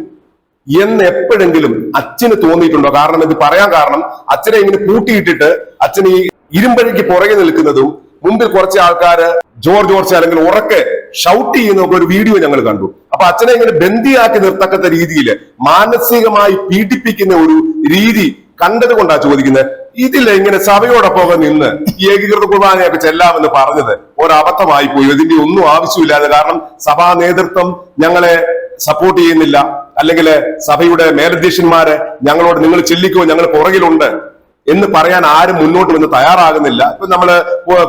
എന്ന് എപ്പോഴെങ്കിലും അച്ഛന് തോന്നിയിട്ടുണ്ടോ? കാരണം ഇത് പറയാൻ കാരണം അച്ഛനെ ഇങ്ങനെ പൂട്ടിയിട്ടിട്ട് അച്ഛൻ ഈ ഇരുമ്പഴിക്ക് പുറകെ നിൽക്കുന്നതും മുമ്പിൽ കുറച്ച് ആൾക്കാര് ജോർജ് അല്ലെങ്കിൽ ഉറക്കെ ഷൗട്ട് ചെയ്യുന്ന ഒരു വീഡിയോ ഞങ്ങൾ കണ്ടു. അപ്പൊ അച്ഛനെ ഇങ്ങനെ ബന്ദിയാക്കി നിർത്തക്കത്ത രീതിയിൽ മാനസികമായി പീഡിപ്പിക്കുന്ന ഒരു രീതി കണ്ടത് കൊണ്ടാ ചോദിക്കുന്നത്. ഇതില്ല ഇങ്ങനെ സഭയോടൊപ്പം നിന്ന് ഈ ഏകീകൃത കുർബാനയൊക്കെ ചെല്ലാമെന്ന് പറഞ്ഞത് ഒരബദ്ധമായി പോയി. ഇതിന്റെ ഒന്നും ആവശ്യമില്ലാതെ, കാരണം സഭാ നേതൃത്വം ഞങ്ങളെ സപ്പോർട്ട് ചെയ്യുന്നില്ല, അല്ലെങ്കിൽ സഭയുടെ മേലധ്യക്ഷന്മാര് ഞങ്ങളോട് നിങ്ങൾ ചെല്ലിക്കോ ഞങ്ങൾ പുറകിലുണ്ട് എന്ന് പറയാൻ ആരും മുന്നോട്ട് വന്ന് തയ്യാറാകുന്നില്ല. ഇപ്പൊ നമ്മള്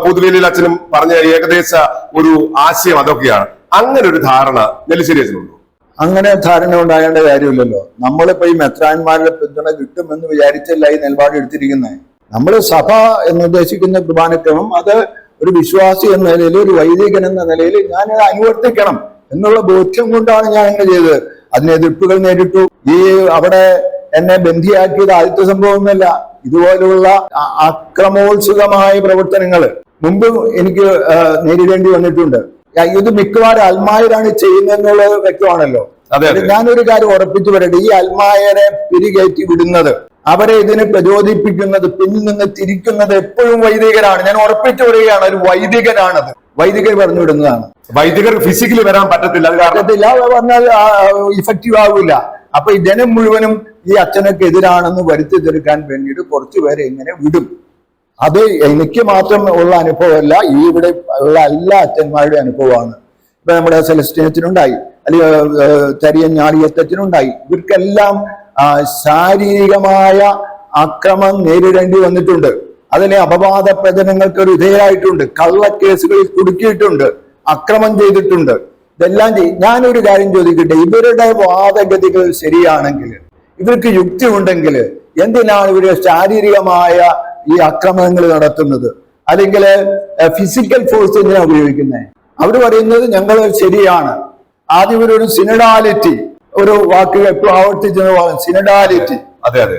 പൊതുവേലിയിൽ അച്ഛനും പറഞ്ഞ ഏകദേശ ഒരു ആശയം അതൊക്കെയാണ്. അങ്ങനെ ഒരു ധാരണ നെല്ലിശ്ശേരി അച്ഛനുണ്ടോ? അങ്ങനെ ധാരണ ഉണ്ടാകേണ്ട കാര്യമില്ലല്ലോ. നമ്മളിപ്പോ ഈ മെത്രാന്മാരുടെ പിന്തുണ കിട്ടുമെന്ന് വിചാരിച്ചല്ല ഈ നിലപാട് എടുത്തിരിക്കുന്നത്. നമ്മൾ സഭ എന്നുദ്ദേശിക്കുന്ന കുർബാനക്രമം അത് ഒരു വിശ്വാസി എന്ന നിലയിൽ, ഒരു വൈദികൻ എന്ന നിലയിൽ ഞാൻ അനുവർത്തിക്കണം എന്നുള്ള ബോധ്യം കൊണ്ടാണ് ഞാൻ അങ്ങനെ ചെയ്തത്. അതിന് എതിർപ്പുകൾ നേരിട്ടു. ഈ അവിടെ എന്നെ ബന്ധിയാക്കിയത് ആദ്യത്തെ സംഭവമൊന്നുമല്ല. ഇതുപോലുള്ള അക്രമോത്സുകമായ പ്രവർത്തനങ്ങൾ മുമ്പ് എനിക്ക് നേരിടേണ്ടി വന്നിട്ടുണ്ട്. ഇത് മിക്കവാറും അൽമായരാണ് ചെയ്യുന്നതെന്നുള്ളത് വ്യക്തമാണല്ലോ. ഞാനൊരു കാര്യം ഉറപ്പിച്ചു പറയട്ടെ, ഈ അൽമായരെ പിരികയറ്റി വിടുന്നത്, അവരെ ഇതിന് പ്രചോദിപ്പിക്കുന്നത്, പിന്നിൽ നിന്ന് തിരിക്കുന്നത് എപ്പോഴും വൈദികരാണ്. ഞാൻ ഉറപ്പിച്ചു പറയുകയാണ്, ഒരു വൈദികരാണത്. വൈദികർ പറഞ്ഞു വിടുന്നതാണ്. വൈദികർ ഫിസിക്കലി വരാൻ പറ്റത്തില്ല, പറഞ്ഞാൽ ഇഫക്റ്റീവ് ആവില്ല. അപ്പൊ ഈ ജനം മുഴുവനും ഈ അച്ഛനൊക്കെ എതിരാണെന്ന് വരുത്തി തീർക്കാൻ വേണ്ടിയിട്ട് കുറച്ചുപേരെ ഇങ്ങനെ വിടും. അത് എനിക്ക് മാത്രം ഉള്ള അനുഭവമല്ല, ഈ ഇവിടെ ഉള്ള എല്ലാ അച്ഛന്മാരുടെ അനുഭവമാണ്. ഇപ്പൊ നമ്മുടെ സെലസ്റ്റിനത്തിനുണ്ടായി, അല്ലെങ്കിൽ തരിയൻ ഞാളിയത്തച്ഛനുണ്ടായി. ഇവർക്കെല്ലാം ശാരീരികമായ ആക്രമണം നേരിടേണ്ടി വന്നിട്ടുണ്ട്. അതിലെ അപവാദ പ്രചരണങ്ങൾക്ക് ഒരു വിധേയരായിട്ടുണ്ട്, കള്ളക്കേസുകളിൽ കുടുക്കിയിട്ടുണ്ട്, അക്രമം ചെയ്തിട്ടുണ്ട്. ഇതെല്ലാം ഞാനൊരു കാര്യം ചോദിക്കട്ടെ, ഇവരുടെ വാദഗതികൾ ശരിയാണെങ്കിൽ, ഇവർക്ക് യുക്തി ഉണ്ടെങ്കിൽ എന്തിനാണ് ഇവര് ശാരീരികമായ ഈ ആക്രമണങ്ങൾ നടത്തുന്നത്? അല്ലെങ്കിൽ ഫിസിക്കൽ ഫോഴ്സ് എന്തിനാണ് ഉപയോഗിക്കുന്നത്? അവർ പറയുന്നത് ഞങ്ങൾ ശരിയാണ്. ആദ്യം ഇവരൊരു സിനഡാലിറ്റി, ഒരു വാക്ക് എപ്പോഴും ആവർത്തിച്ച സിനഡാലിറ്റി. അതെ അതെ.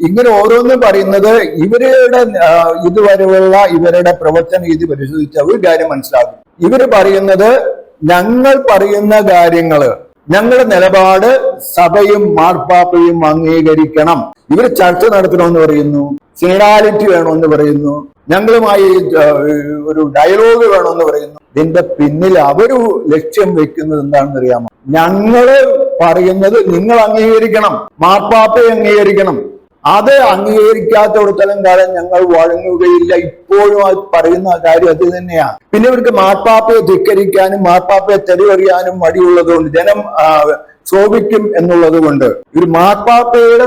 ഇങ്ങനെ ഓരോന്നും പറയുന്നത് ഇവരുടെ ഇതുവരെയുള്ള ഇവരുടെ പ്രവർത്തന രീതി പരിശോധിച്ച ഒരു കാര്യം മനസ്സിലാകും. ഇവര് പറയുന്നത് ഞങ്ങൾ പറയുന്ന കാര്യങ്ങള്, ഞങ്ങളുടെ നിലപാട് സഭയും മാർപ്പാപ്പയും അംഗീകരിക്കണം. ഇവർ ചർച്ച നടത്തണമെന്ന് പറയുന്നു, സിനഡാലിറ്റി വേണമെന്ന് പറയുന്നു, ഞങ്ങളുമായി ഒരു ഡയലോഗ് വേണമെന്ന് പറയുന്നു. ഇതിന്റെ പിന്നിൽ അവര് ലക്ഷ്യം വെക്കുന്നത് എന്താണെന്ന് അറിയാമോ? ഞങ്ങള് പറയുന്നത് നിങ്ങൾ അംഗീകരിക്കണം, മാർപ്പാപ്പയെ അംഗീകരിക്കണം. അത് അംഗീകരിക്കാത്തടത്തോളം കാലം ഞങ്ങൾ വഴങ്ങുകയില്ല. ഇപ്പോഴും പറയുന്ന കാര്യം അത് തന്നെയാണ്. പിന്നെ ഇവർക്ക് മാർപ്പാപ്പയെ ധിക്കരിക്കാനും മാർപ്പാപ്പയെ തെളിവറിയാനും മടിയുള്ളതുകൊണ്ട്, ജനം ശോഭിക്കും എന്നുള്ളത് കൊണ്ട് ഇവർ മാർപ്പാപ്പയുടെ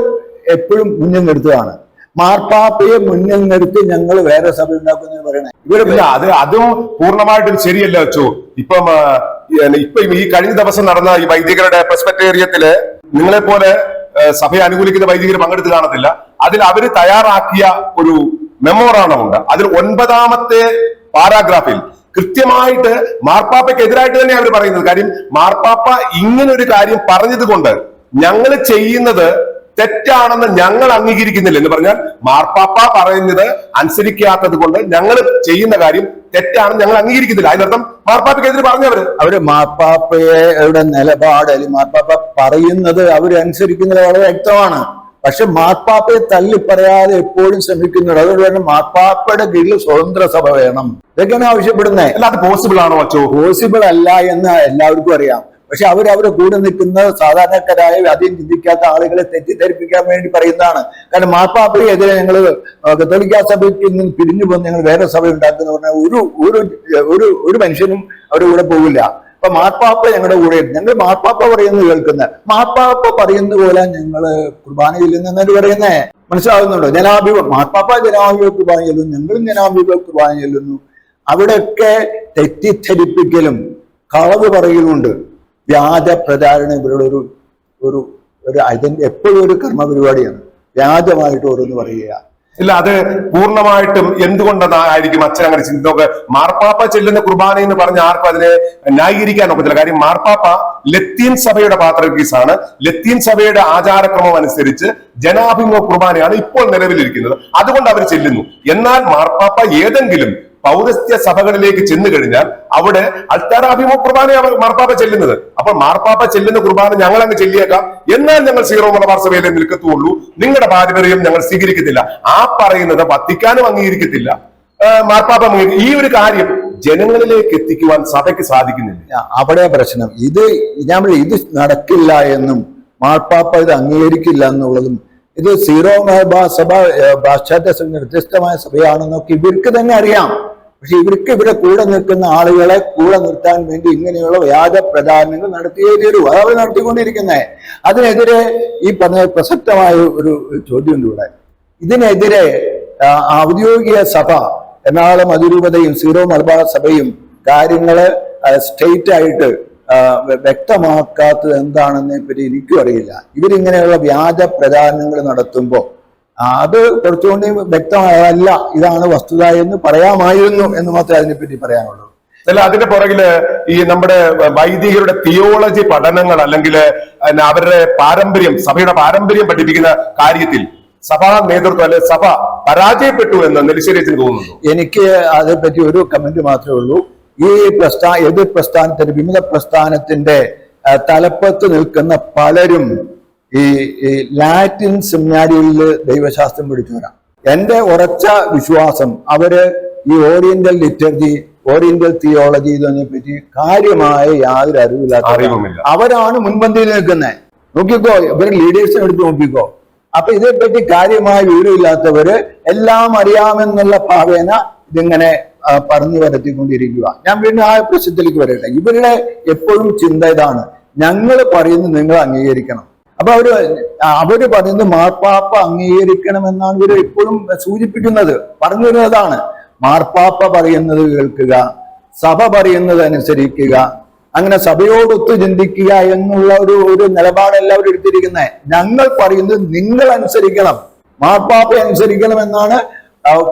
എപ്പോഴും മുന്നിൽ നിർത്തുകയാണ്. മാർപ്പാപ്പയെ മുന്നിൽ നിർത്തി ഞങ്ങൾ വേറെ സഭ ഉണ്ടാക്കുന്ന പറയണേ. ഇവരില്ല, അതും പൂർണ്ണമായിട്ടും ശരിയല്ല വെച്ചു. ഇപ്പൊ ഈ കഴിഞ്ഞ ദിവസം നടന്ന ഈ വൈദികരുടെ പെർസ്പെക്ടേറിയത്തില് നിങ്ങളെ പോലെ സഭയെ അനുകൂലിക്കുന്ന വൈദികർ പങ്കെടുത്ത് കാണത്തില്ല. അതിൽ അവര് തയ്യാറാക്കിയ ഒരു മെമ്മോറാണ്ടം ഉണ്ട്. അതിൽ 9ാമത്തെ പാരാഗ്രാഫിൽ കൃത്യമായിട്ട് മാർപ്പാപ്പയ്ക്ക് എതിരായിട്ട് തന്നെ അവർ പറയുന്നത്. കാര്യം മാർപ്പാപ്പ ഇങ്ങനൊരു കാര്യം പറഞ്ഞത് കൊണ്ട് ഞങ്ങൾ ചെയ്യുന്നത് തെറ്റാണെന്ന് ഞങ്ങൾ അംഗീകരിക്കുന്നില്ല എന്ന് പറഞ്ഞാൽ, മാർപ്പാപ്പ പറയുന്നത് അനുസരിക്കാത്തത് കൊണ്ട് ഞങ്ങൾ ചെയ്യുന്ന കാര്യം തെറ്റാണെന്ന് ഞങ്ങൾ അംഗീകരിക്കുന്നില്ല. അതിനർത്ഥം മാർപ്പാപ്പയ്ക്കെതിരെ അവര് മാർപ്പാപ്പയുടെ നിലപാട്, അല്ലെങ്കിൽ മാർപ്പാപ്പ പറയുന്നത് അവരനുസരിക്കുന്നത് വളരെ വ്യക്തമാണ്. പക്ഷെ മാർപ്പാപ്പയെ തള്ളി പറയാതെ എപ്പോഴും ശ്രമിക്കുന്നുണ്ട്. അതുകൊണ്ട് തന്നെ മാർപ്പാപ്പയുടെ കീഴിൽ സ്വതന്ത്ര സഭ വേണം, ഇതൊക്കെയാണ് ആവശ്യപ്പെടുന്നത്. അല്ല, അത് പോസിബിൾ ആണോ അച്ചോ? പോസിബിൾ അല്ല എന്ന് എല്ലാവർക്കും അറിയാം. പക്ഷെ അവരവരെ കൂടെ നിൽക്കുന്ന സാധാരണക്കാരായ അധികം ചിന്തിക്കാത്ത ആളുകളെ തെറ്റിദ്ധരിപ്പിക്കാൻ വേണ്ടി പറയുന്നതാണ്. കാരണം മാർപ്പാപ്പയെതിരെ ഞങ്ങൾ കത്തോലിക്കാ സഭയ്ക്ക് നിന്ന് പിരിഞ്ഞു പോകുന്ന ഞങ്ങൾ വേറെ സഭ ഉണ്ടാക്കുന്ന പറഞ്ഞാൽ ഒരു മനുഷ്യനും അവരുടെ കൂടെ പോകില്ല. അപ്പൊ മാർപ്പാപ്പ ഞങ്ങളുടെ കൂടെ, ഞങ്ങൾ മാർപ്പാപ്പ പറയുന്നത് കേൾക്കുന്ന, മാർപ്പാപ്പ പറയുന്ന പോലെ ഞങ്ങള് കുർബാനയിൽ നിന്നൊരു പറയുന്നേ മനസ്സിലാകുന്നുണ്ടോ? മാർപ്പാപ്പ ജനാഭിമുഖ കുർബാന ചെല്ലുന്നു, ഞങ്ങളും ജനാഭിമുഖ കുർബാന ചെല്ലുന്നു. അവിടെയൊക്കെ തെറ്റിദ്ധരിപ്പിക്കലും കളവ് പറയലുമുണ്ട്. വ്യാജ പ്രചാരണം ഇവരുടെ ഒരു എപ്പോഴും ഒരു കർമ്മ പരിപാടിയാണ്. വ്യാജമായിട്ട് ഓരോന്ന് പറയുക. ഇല്ല, അത് പൂർണ്ണമായിട്ടും എന്തുകൊണ്ടായിരിക്കും അച്ഛൻ അങ്ങനെ ചിന്തിക്കുക? മാർപ്പാപ്പ ചെല്ലുന്ന കുർബാന എന്ന് പറഞ്ഞ ആർക്കും അതിനെ ന്യായീകരിക്കാൻ ഒക്കത്തില്ല. കാര്യം മാർപ്പാപ്പ ലത്തീൻ സഭയുടെ പാത്രക്കീസാണ്. ലത്തീൻ സഭയുടെ ആചാരക്രമം അനുസരിച്ച് ജനാഭിമുഖ കുർബാനയാണ് ഇപ്പോൾ നിലവിലിരിക്കുന്നത്. അതുകൊണ്ട് അവർ ചെല്ലുന്നു. എന്നാൽ മാർപ്പാപ്പ ഏതെങ്കിലും പൗരസ്ത്യ സഭകളിലേക്ക് ചെന്നു കഴിഞ്ഞാൽ അവിടെ അൾത്താരാഭിമുഖ കുർബാന മാർപ്പാപ്പ ചെല്ലുന്നത്. അപ്പോൾ മാർപ്പാപ്പ ചെല്ലുന്ന കുർബാന ഞങ്ങൾ അങ്ങ് ചെല്ലിയേക്കാം, എന്നാൽ ഞങ്ങൾ സീറോ മലബാർ സഭയിലെ നിൽക്കത്തുള്ളൂ, നിങ്ങളുടെ പാരമ്പര്യം ഞങ്ങൾ സ്വീകരിക്കത്തില്ല. ആ പറയുന്നത് വത്തിക്കാനും അംഗീകരിക്കത്തില്ല, മാർപ്പാപ്പ ഈ ഒരു കാര്യം ജനങ്ങളിലേക്ക് എത്തിക്കുവാൻ സഭയ്ക്ക് സാധിക്കുന്നില്ല. അവിടെ പ്രശ്നം ഇത് ഞാൻ പറയും, ഇത് നടക്കില്ല എന്നും മാർപ്പാപ്പ ഇത് അംഗീകരിക്കില്ല എന്നുള്ളതും, ഇത് സീറോ മലബാർ സഭ പാശ്ചാത്യ സഭ വ്യത്യസ്തമായ സഭയാണെന്നൊക്കെ ഇവർക്ക് തന്നെ അറിയാം. പക്ഷെ ഇവർക്ക് ഇവിടെ കൂടെ നിൽക്കുന്ന ആളുകളെ കൂടെ നിർത്താൻ വേണ്ടി ഇങ്ങനെയുള്ള വ്യാജ പ്രചാരണങ്ങൾ നടത്തിയേ തീരൂ. അവർ നടത്തിക്കൊണ്ടിരിക്കുന്നത്. അതിനെതിരെ ഈ പറഞ്ഞ പ്രസക്തമായ ഒരു ചോദ്യമുണ്ട് ഇവിടെ. ഇതിനെതിരെ ഔദ്യോഗിക സഭ എറണാകുളം അതിരൂപതയും സീറോ മലബാർ സഭയും കാര്യങ്ങള് സ്റ്റേറ്റ് ആയിട്ട് വ്യക്തമാക്കാത്തത് എന്താണെന്നെ പറ്റി എനിക്കും അറിയില്ല. ഇവരിങ്ങനെയുള്ള വ്യാജ പ്രചാരണങ്ങൾ നടത്തുമ്പോൾ അത് കുറച്ചുകൊണ്ട് വ്യക്തമായതല്ല, ഇതാണ് വസ്തുത എന്ന് പറയാമായിരുന്നു എന്ന് മാത്രമേ അതിനെപ്പറ്റി പറയാനുള്ളൂ. അല്ല, അതിന്റെ പുറകില് ഈ നമ്മുടെ വൈദികരുടെ തിയോളജി പഠനങ്ങൾ അല്ലെങ്കിൽ അവരുടെ പാരമ്പര്യം, സഭയുടെ പാരമ്പര്യം പഠിപ്പിക്കുന്ന കാര്യത്തിൽ സഭാ നേതൃത്വം അല്ലെ സഭ പരാജയപ്പെട്ടു എന്ന് നെല്ലിശ്ശേരിയത്തിന് തോന്നുന്നു. എനിക്ക് അതേപ്പറ്റി ഒരു കമന്റ് മാത്രമേ ഉള്ളൂ. ഈ എതിർ പ്രസ്ഥാനത്തിന്റെ വിമത പ്രസ്ഥാനത്തിന്റെ തലപ്പത്ത് നിൽക്കുന്ന പലരും ഈ ലാറ്റിൻ സെമിനാരിയിൽ ദൈവശാസ്ത്രം പഠിച്ചവരാ. എന്റെ ഉറച്ച വിശ്വാസം അവര് ഈ ഓറിയന്റൽ ലിറ്റർജി, ഓറിയന്റൽ തിയോളജി ഇതിനെ പറ്റി കാര്യമായ യാതൊരു അറിവില്ലാത്ത അവരാണ് മുൻപന്തിയിൽ നിൽക്കുന്നത്. നോക്കിക്കോ, ഇവര് ലീഡേഴ്സിനെ എടുത്ത് നോക്കിക്കോ. അപ്പൊ ഇതേപ്പറ്റി കാര്യമായ വിവരമില്ലാത്തവര് എല്ലാം അറിയാമെന്നുള്ള ഭാവേന ഇതിങ്ങനെ പറഞ്ഞു വരത്തിക്കൊണ്ടിരിക്കുക. ഞാൻ വീണ്ടും ആ പ്രശ്നത്തിലേക്ക് വരട്ടെ. ഇവരുടെ എപ്പോഴും ചിന്ത ഇതാണ്, ഞങ്ങൾ പറയുന്നത് നിങ്ങൾ അംഗീകരിക്കണം. അപ്പൊ അവര് പറയുന്നത് മാർപ്പാപ്പ അംഗീകരിക്കണമെന്നാണ് ഇവർ എപ്പോഴും സൂചിപ്പിക്കുന്നത്, പറഞ്ഞു വരുന്നതാണ്. മാർപ്പാപ്പ പറയുന്നത് കേൾക്കുക, സഭ പറയുന്നത് അനുസരിക്കുക, അങ്ങനെ സഭയോടൊത്ത് ചിന്തിക്കുക എന്നുള്ള ഒരു നിലപാടല്ല അവർ എടുത്തിരിക്കുന്നത്. ഞങ്ങൾ പറയുന്നത് നിങ്ങൾ അനുസരിക്കണം, മാർപ്പാപ്പ അനുസരിക്കണം എന്നാണ്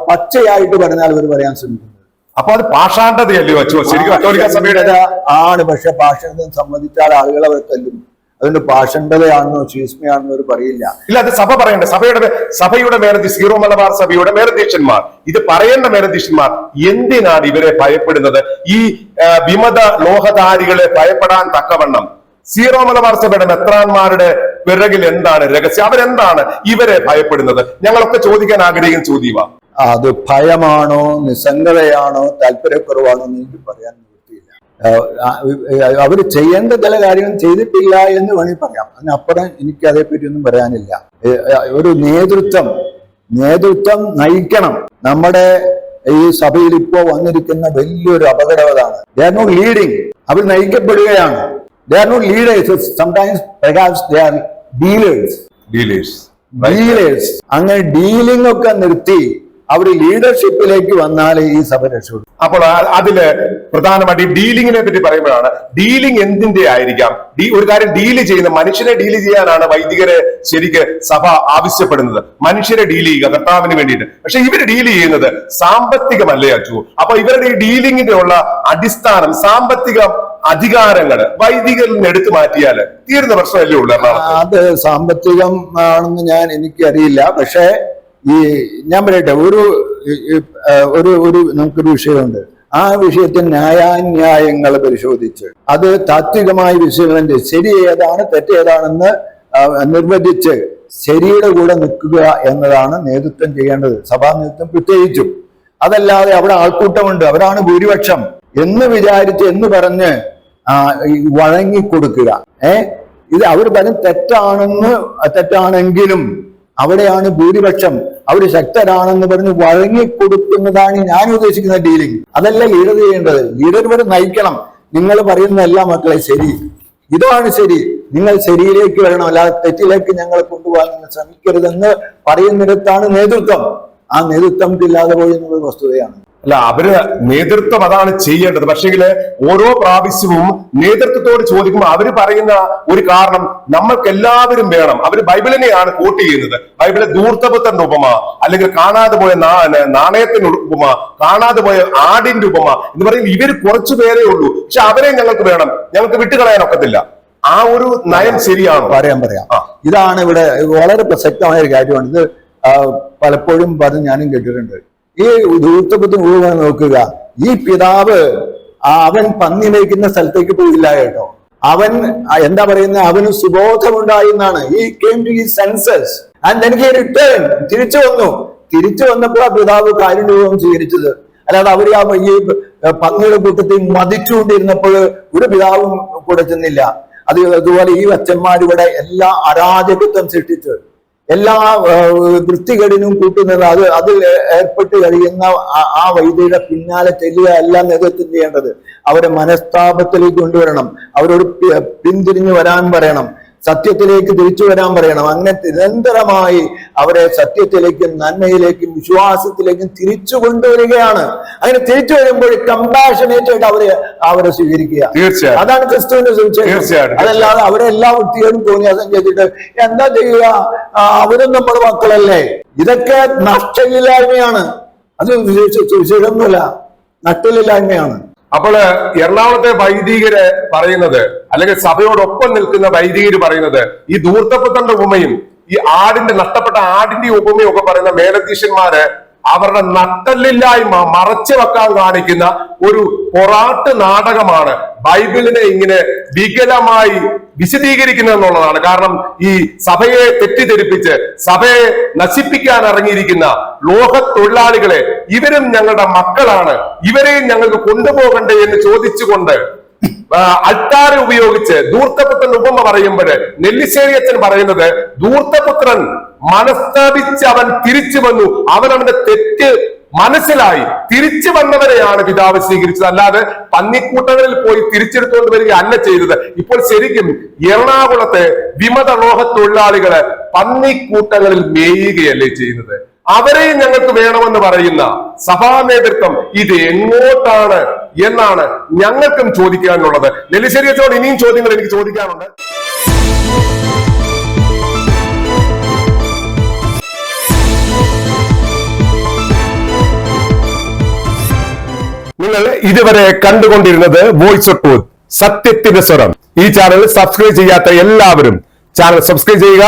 പച്ചയായിട്ട് പറഞ്ഞാൽ അവർ പറയാൻ ശ്രമിക്കുന്നത്. അപ്പൊ അത് പാഷാണ്ഡതയല്ലേ വെച്ചോ? ശരിക്കും കത്തോലിക്ക സഭയുടെ ആണ്. പക്ഷെ പാഷണ്ഡത സമ്മതിച്ചാൽ ആളുകൾ അവർ തല്ലും. അതുകൊണ്ട് പാഷണ്ഡതയാണെന്നോ ശീസ്മയാണെന്നോ അവർ പറയില്ല. ഇല്ല, അത് സഭ പറയണ്ട. സഭയുടെ മേലധ്യ സീറോ മലബാർ സഭയുടെ മേലധ്യക്ഷന്മാർ, ഇത് പറയേണ്ട മേലധ്യക്ഷന്മാർ എന്തിനാണ് ഇവരെ ഭയപ്പെടുന്നത്? ഈ വിമത ലോഹധാരികളെ ഭയപ്പെടാൻ തക്കവണ്ണം സീറോ മലബാർ സഭയുടെ മെത്രാന്മാരുടെ പിറകിൽ എന്താണ് രഹസ്യം? അവരെന്താണ് ഇവരെ ഭയപ്പെടുന്നത്? ഞങ്ങളൊക്കെ ചോദിക്കാൻ ആഗ്രഹിക്കുന്ന ചോദ്യമാണ്. അത് ഭയമാണോ നിസ്സംഗതയാണോ താല്പര്യക്കുറവാണോ എന്ന് എനിക്ക് പറയാൻ നിവൃത്തിയില്ല. അവർ ചെയ്യേണ്ട ചില കാര്യങ്ങൾ ചെയ്തിട്ടില്ല എന്ന് വേണമെങ്കിൽ പറയാം. അതിനപ്പുറം എനിക്ക് അതേപ്പറ്റി ഒന്നും പറയാനില്ല. ഒരു നേതൃത്വം നയിക്കണം. നമ്മുടെ ഈ സഭയിൽ ഇപ്പോ വന്നിരിക്കുന്ന വലിയൊരു അപകടവതാണ്. They are not leading. അവർ നയിക്കപ്പെടുകയാണ്. They are not leaders. Sometimes perhaps they are dealers. അങ്ങനെ ഡീലിംഗ് ഒക്കെ നിർത്തി അവർ ലീഡർഷിപ്പിലേക്ക് വന്നാൽ ഈ സഭ രക്ഷപ്പെടും. അപ്പോൾ അതില് പ്രധാനമായിട്ട് ഡീലിങ്ങിനെ പറ്റി പറയുമ്പോഴാണ്, ഡീലിംഗ് എന്തിന്റെ ആയിരിക്കാം? ഒരു കാര്യം ഡീല് ചെയ്യുന്ന മനുഷ്യനെ ഡീല് ചെയ്യാനാണ് വൈദികരെ ശരിക്ക് സഭ ആവശ്യപ്പെടുന്നത്. മനുഷ്യരെ ഡീൽ ചെയ്യുക കർത്താവിന് വേണ്ടിയിട്ട്. പക്ഷെ ഇവര് ഡീൽ ചെയ്യുന്നത് സാമ്പത്തികമല്ലേ അച്ചു? അപ്പൊ ഇവരുടെ ഈ ഡീലിംഗിന്റെ ഉള്ള അടിസ്ഥാനം സാമ്പത്തിക അധികാരങ്ങള് വൈദികരിൽ നിന്ന് എടുത്തു മാറ്റിയാൽ തീരുന്ന പ്രശ്നമല്ലേ ഉള്ളൂ? അത് സാമ്പത്തികം ആണെന്ന് എനിക്കറിയില്ല. പക്ഷെ ഈ ഞാൻ പറയട്ടെ, ഒരു നമുക്കൊരു വിഷയമുണ്ട്. ആ വിഷയത്തിൽ ന്യായാന്യായങ്ങൾ പരിശോധിച്ച് അത് താത്വികമായ വിശകലനം ചെയ്ത് ശരി ഏതാണ് തെറ്റേതാണെന്ന് നിർവചിച്ച് ശരിയുടെ കൂടെ നിൽക്കുക എന്നതാണ് നേതൃത്വം ചെയ്യേണ്ടത്, സഭാ നേതൃത്വം പ്രത്യേകിച്ചും. അതല്ലാതെ അവിടെ ആൾക്കൂട്ടമുണ്ട്, അവരാണ് ഭൂരിപക്ഷം എന്ന് വിചാരിച്ച് എന്ന് പറഞ്ഞ് വഴങ്ങിക്കൊടുക്കുക. ഇത് അവർ പറഞ്ഞ് തെറ്റാണെങ്കിലും അവിടെയാണ് ഭൂരിപക്ഷം, അവർ ശക്തരാണെന്ന് പറഞ്ഞ് വഴങ്ങിക്കൊടുക്കുന്നതാണ് ഞാൻ ഉദ്ദേശിക്കുന്ന ഡീലിംഗ്. അതല്ല ലീഡർ ചെയ്യേണ്ടത്. ലീഡർ വരെ നയിക്കണം. നിങ്ങൾ പറയുന്ന എല്ലാ മക്കളെ ശരി, ഇതാണ് ശരി, നിങ്ങൾ ശരിയിലേക്ക് വരണം, അല്ലാതെ തെറ്റിലേക്ക് ഞങ്ങളെ കൊണ്ടുപോകാൻ നിങ്ങൾ ശ്രമിക്കരുതെന്ന് പറയുന്നിടത്താണ് നേതൃത്വം. ആ നേതൃത്വം ഇല്ലാതെ പോയി എന്നുള്ള വസ്തുതയാണ്. അല്ല, അവര് നേതൃത്വം അതാണ് ചെയ്യേണ്ടത്. പക്ഷെങ്കിൽ ഓരോ പ്രാവശ്യവും നേതൃത്വത്തോട് ചോദിക്കുമ്പോൾ അവര് പറയുന്ന ഒരു കാരണം നമ്മൾക്ക് എല്ലാവരും വേണം. അവര് ബൈബിളിനെയാണ് കോട്ട് ചെയ്യുന്നത്. ബൈബിളിലെ ധൂർത്തപുത്രന്റെ ഉപമ, അല്ലെങ്കിൽ കാണാതെ പോയ നാണയത്തിന്റെ ഉപമ, കാണാതെ പോയ ആടിന്റെ ഉപമ എന്ന് പറയുന്നത് ഇവര് കുറച്ചു പേരേ ഉള്ളൂ. പക്ഷെ അവരെ ഞങ്ങൾക്ക് വേണം, ഞങ്ങൾക്ക് വിട്ടുകളയാൻ ഒക്കത്തില്ല. ആ ഒരു നയം ശരിയാണ്. പറയാം. ഇതാണ് ഇവിടെ വളരെ പ്രസക്തമായ ഒരു കാര്യമാണ്. ഇത് പലപ്പോഴും പറഞ്ഞ് ഞാനും കേട്ടിട്ടുണ്ട്. ഈ ധൂർത്തപുത്രൻ മുഴുവൻ നോക്കുക. ഈ പിതാവ് അവൻ പന്നി മേയ്ക്കുന്ന സ്ഥലത്തേക്ക് പോയില്ല കേട്ടോ. അവൻ എന്താ പറയുന്നത്, അവന് സുബോധമുണ്ടായി എന്നാണ്. ഈ came to his senses and then he returned. തിരിച്ചു വന്നപ്പോൾ ആ പിതാവ് കാരുണ്യവും സ്വീകരിച്ചത്. അല്ലാതെ അവർ ഈ പന്നിയുടെ കൂട്ടത്തിൽ മതിച്ചുകൊണ്ടിരുന്നപ്പോൾ ഒരു പിതാവും കൂടെ ചെന്നില്ല. അതുപോലെ ഈ അച്ഛന്മാരിവിടെ എല്ലാ അരാജകത്വം സൃഷ്ടിച്ച് എല്ലാ വൃത്തികേടിനും കൂട്ടുന്നത് അതിൽ ഏർപ്പെട്ട് കഴിയുന്ന ആ വൈദ്യരുടെ പിന്നാലെ ചെല്ലുക അല്ല നേതൃത്വം ചെയ്യേണ്ടത്. അവരെ മനസ്താപത്തിലേക്ക് കൊണ്ടുവരണം, അവരോട് പിന്തിരിഞ്ഞു വരാൻ പറയണം, സത്യത്തിലേക്ക് തിരിച്ചു വരാൻ പറയണം. അങ്ങനെ നിരന്തരമായി അവരെ സത്യത്തിലേക്കും നന്മയിലേക്കും വിശ്വാസത്തിലേക്കും തിരിച്ചു കൊണ്ടുവരികയാണ്. അങ്ങനെ തിരിച്ചു വരുമ്പോൾ കമ്പാഷനേറ്റ് ആയിട്ട് അവരെ സ്വീകരിക്കുക. അതാണ് ക്രിസ്തുവിന്റെ സുവിശേഷം. അതല്ലാതെ അവരെ എല്ലാ വൃത്തിയോടും തോന്നിയാസം ചെയ്തിട്ട് എന്താ ചെയ്യുക, അവരും നമ്മുടെ മക്കളല്ലേ. ഇതൊക്കെ നഷ്ടമില്ലായ്മയാണ്, അത് സുവിശേഷമൊന്നുമില്ല, നഷ്ടമില്ലായ്മയാണ്. അപ്പോൾ എറണാകുളത്തെ വൈദികര് പറയുന്നത്, അല്ലെങ്കിൽ സഭയോടൊപ്പം നിൽക്കുന്ന വൈദികര് പറയുന്നത്, ഈ ധൂർത്തപുത്രന്റെ ഉപമയും ഈ നഷ്ടപ്പെട്ട ആടിന്റെ ഉപമയും ഒക്കെ പറയുന്ന മേലധ്യക്ഷന്മാര് അവരുടെ നട്ടല്ലില്ലായ്മ മറച്ചു വെക്കാൻ കാണിക്കുന്ന ഒരു പൊറാട്ട് നാടകമാണ് ബൈബിളിനെ ഇങ്ങനെ വികലമായി വിശദീകരിക്കുന്നത് എന്നുള്ളതാണ്. കാരണം ഈ സഭയെ തെറ്റിദ്ധരിപ്പിച്ച് സഭയെ നശിപ്പിക്കാൻ ഇറങ്ങിയിരിക്കുന്ന ലോക തൊഴിലാളികളെ, ഇവരും ഞങ്ങളുടെ മക്കളാണ്, ഇവരെയും ഞങ്ങൾക്ക് കൊണ്ടുപോകണ്ടേ എന്ന് ചോദിച്ചുകൊണ്ട് അൾത്താര ഉപയോഗിച്ച് ധൂർത്തപുത്രൻ ഉപമ പറയുമ്പോൾ നെല്ലിശ്ശേരി അച്ഛൻ പറയുന്നത്, ധൂർത്തപുത്രൻ മനസ്താപിച്ച് അവൻ തിരിച്ചു വന്നു, അവന്റെ തെറ്റ് മനസ്സിലായി തിരിച്ചു വന്നവരെയാണ് പിതാവ് സ്വീകരിച്ചത്, അല്ലാതെ പന്നിക്കൂട്ടങ്ങളിൽ പോയി തിരിച്ചെടുത്തുകൊണ്ട് വരിക അല്ല ചെയ്തത്. ഇപ്പോൾ ശരിക്കും എറണാകുളത്തെ വിമത ലോക തൊഴിലാളികള് പന്നിക്കൂട്ടങ്ങളിൽ മേയുകയല്ലേ ചെയ്യുന്നത്. അവരെയും ഞങ്ങൾക്ക് വേണമെന്ന് പറയുന്ന സഭാ നേതൃത്വം ഇത് എങ്ങോട്ടാണ് എന്നാണ് ഞങ്ങൾക്കും ചോദിക്കാനുള്ളത്. നെല്ലിശ്ശേരി അച്ഛനോട് ഇനിയും ചോദ്യങ്ങൾ എനിക്ക് ചോദിക്കാനുണ്ട്. നിങ്ങൾ ഇതുവരെ കണ്ടുകൊണ്ടിരുന്നത് വോയിസ് ഓഫ് ട്രൂത്ത്, സത്യത്തിന്റെ സ്വരം. ഈ ചാനൽ സബ്സ്ക്രൈബ് ചെയ്യാത്ത എല്ലാവരും ചാനൽ സബ്സ്ക്രൈബ് ചെയ്യുക,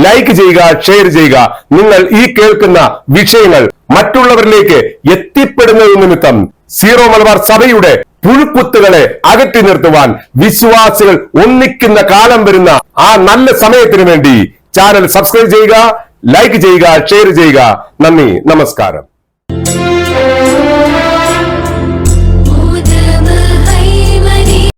ലൈക്ക് ചെയ്യുക, ഷെയർ ചെയ്യുക. നിങ്ങൾ ഈ കേൾക്കുന്ന വിഷയങ്ങൾ മറ്റുള്ളവരിലേക്ക് എത്തിപ്പെടുന്നത് നിമിത്തം സീറോ മലബാർ സഭയുടെ പുഴുക്കുത്തുകളെ അകറ്റി നിർത്തുവാൻ വിശ്വാസികൾ ഒന്നിക്കുന്ന കാലം വരുന്ന ആ നല്ല സമയത്തിന് വേണ്ടി ചാനൽ സബ്സ്ക്രൈബ് ചെയ്യുക, ലൈക്ക് ചെയ്യുക, ഷെയർ ചെയ്യുക. നന്ദി, നമസ്കാരം.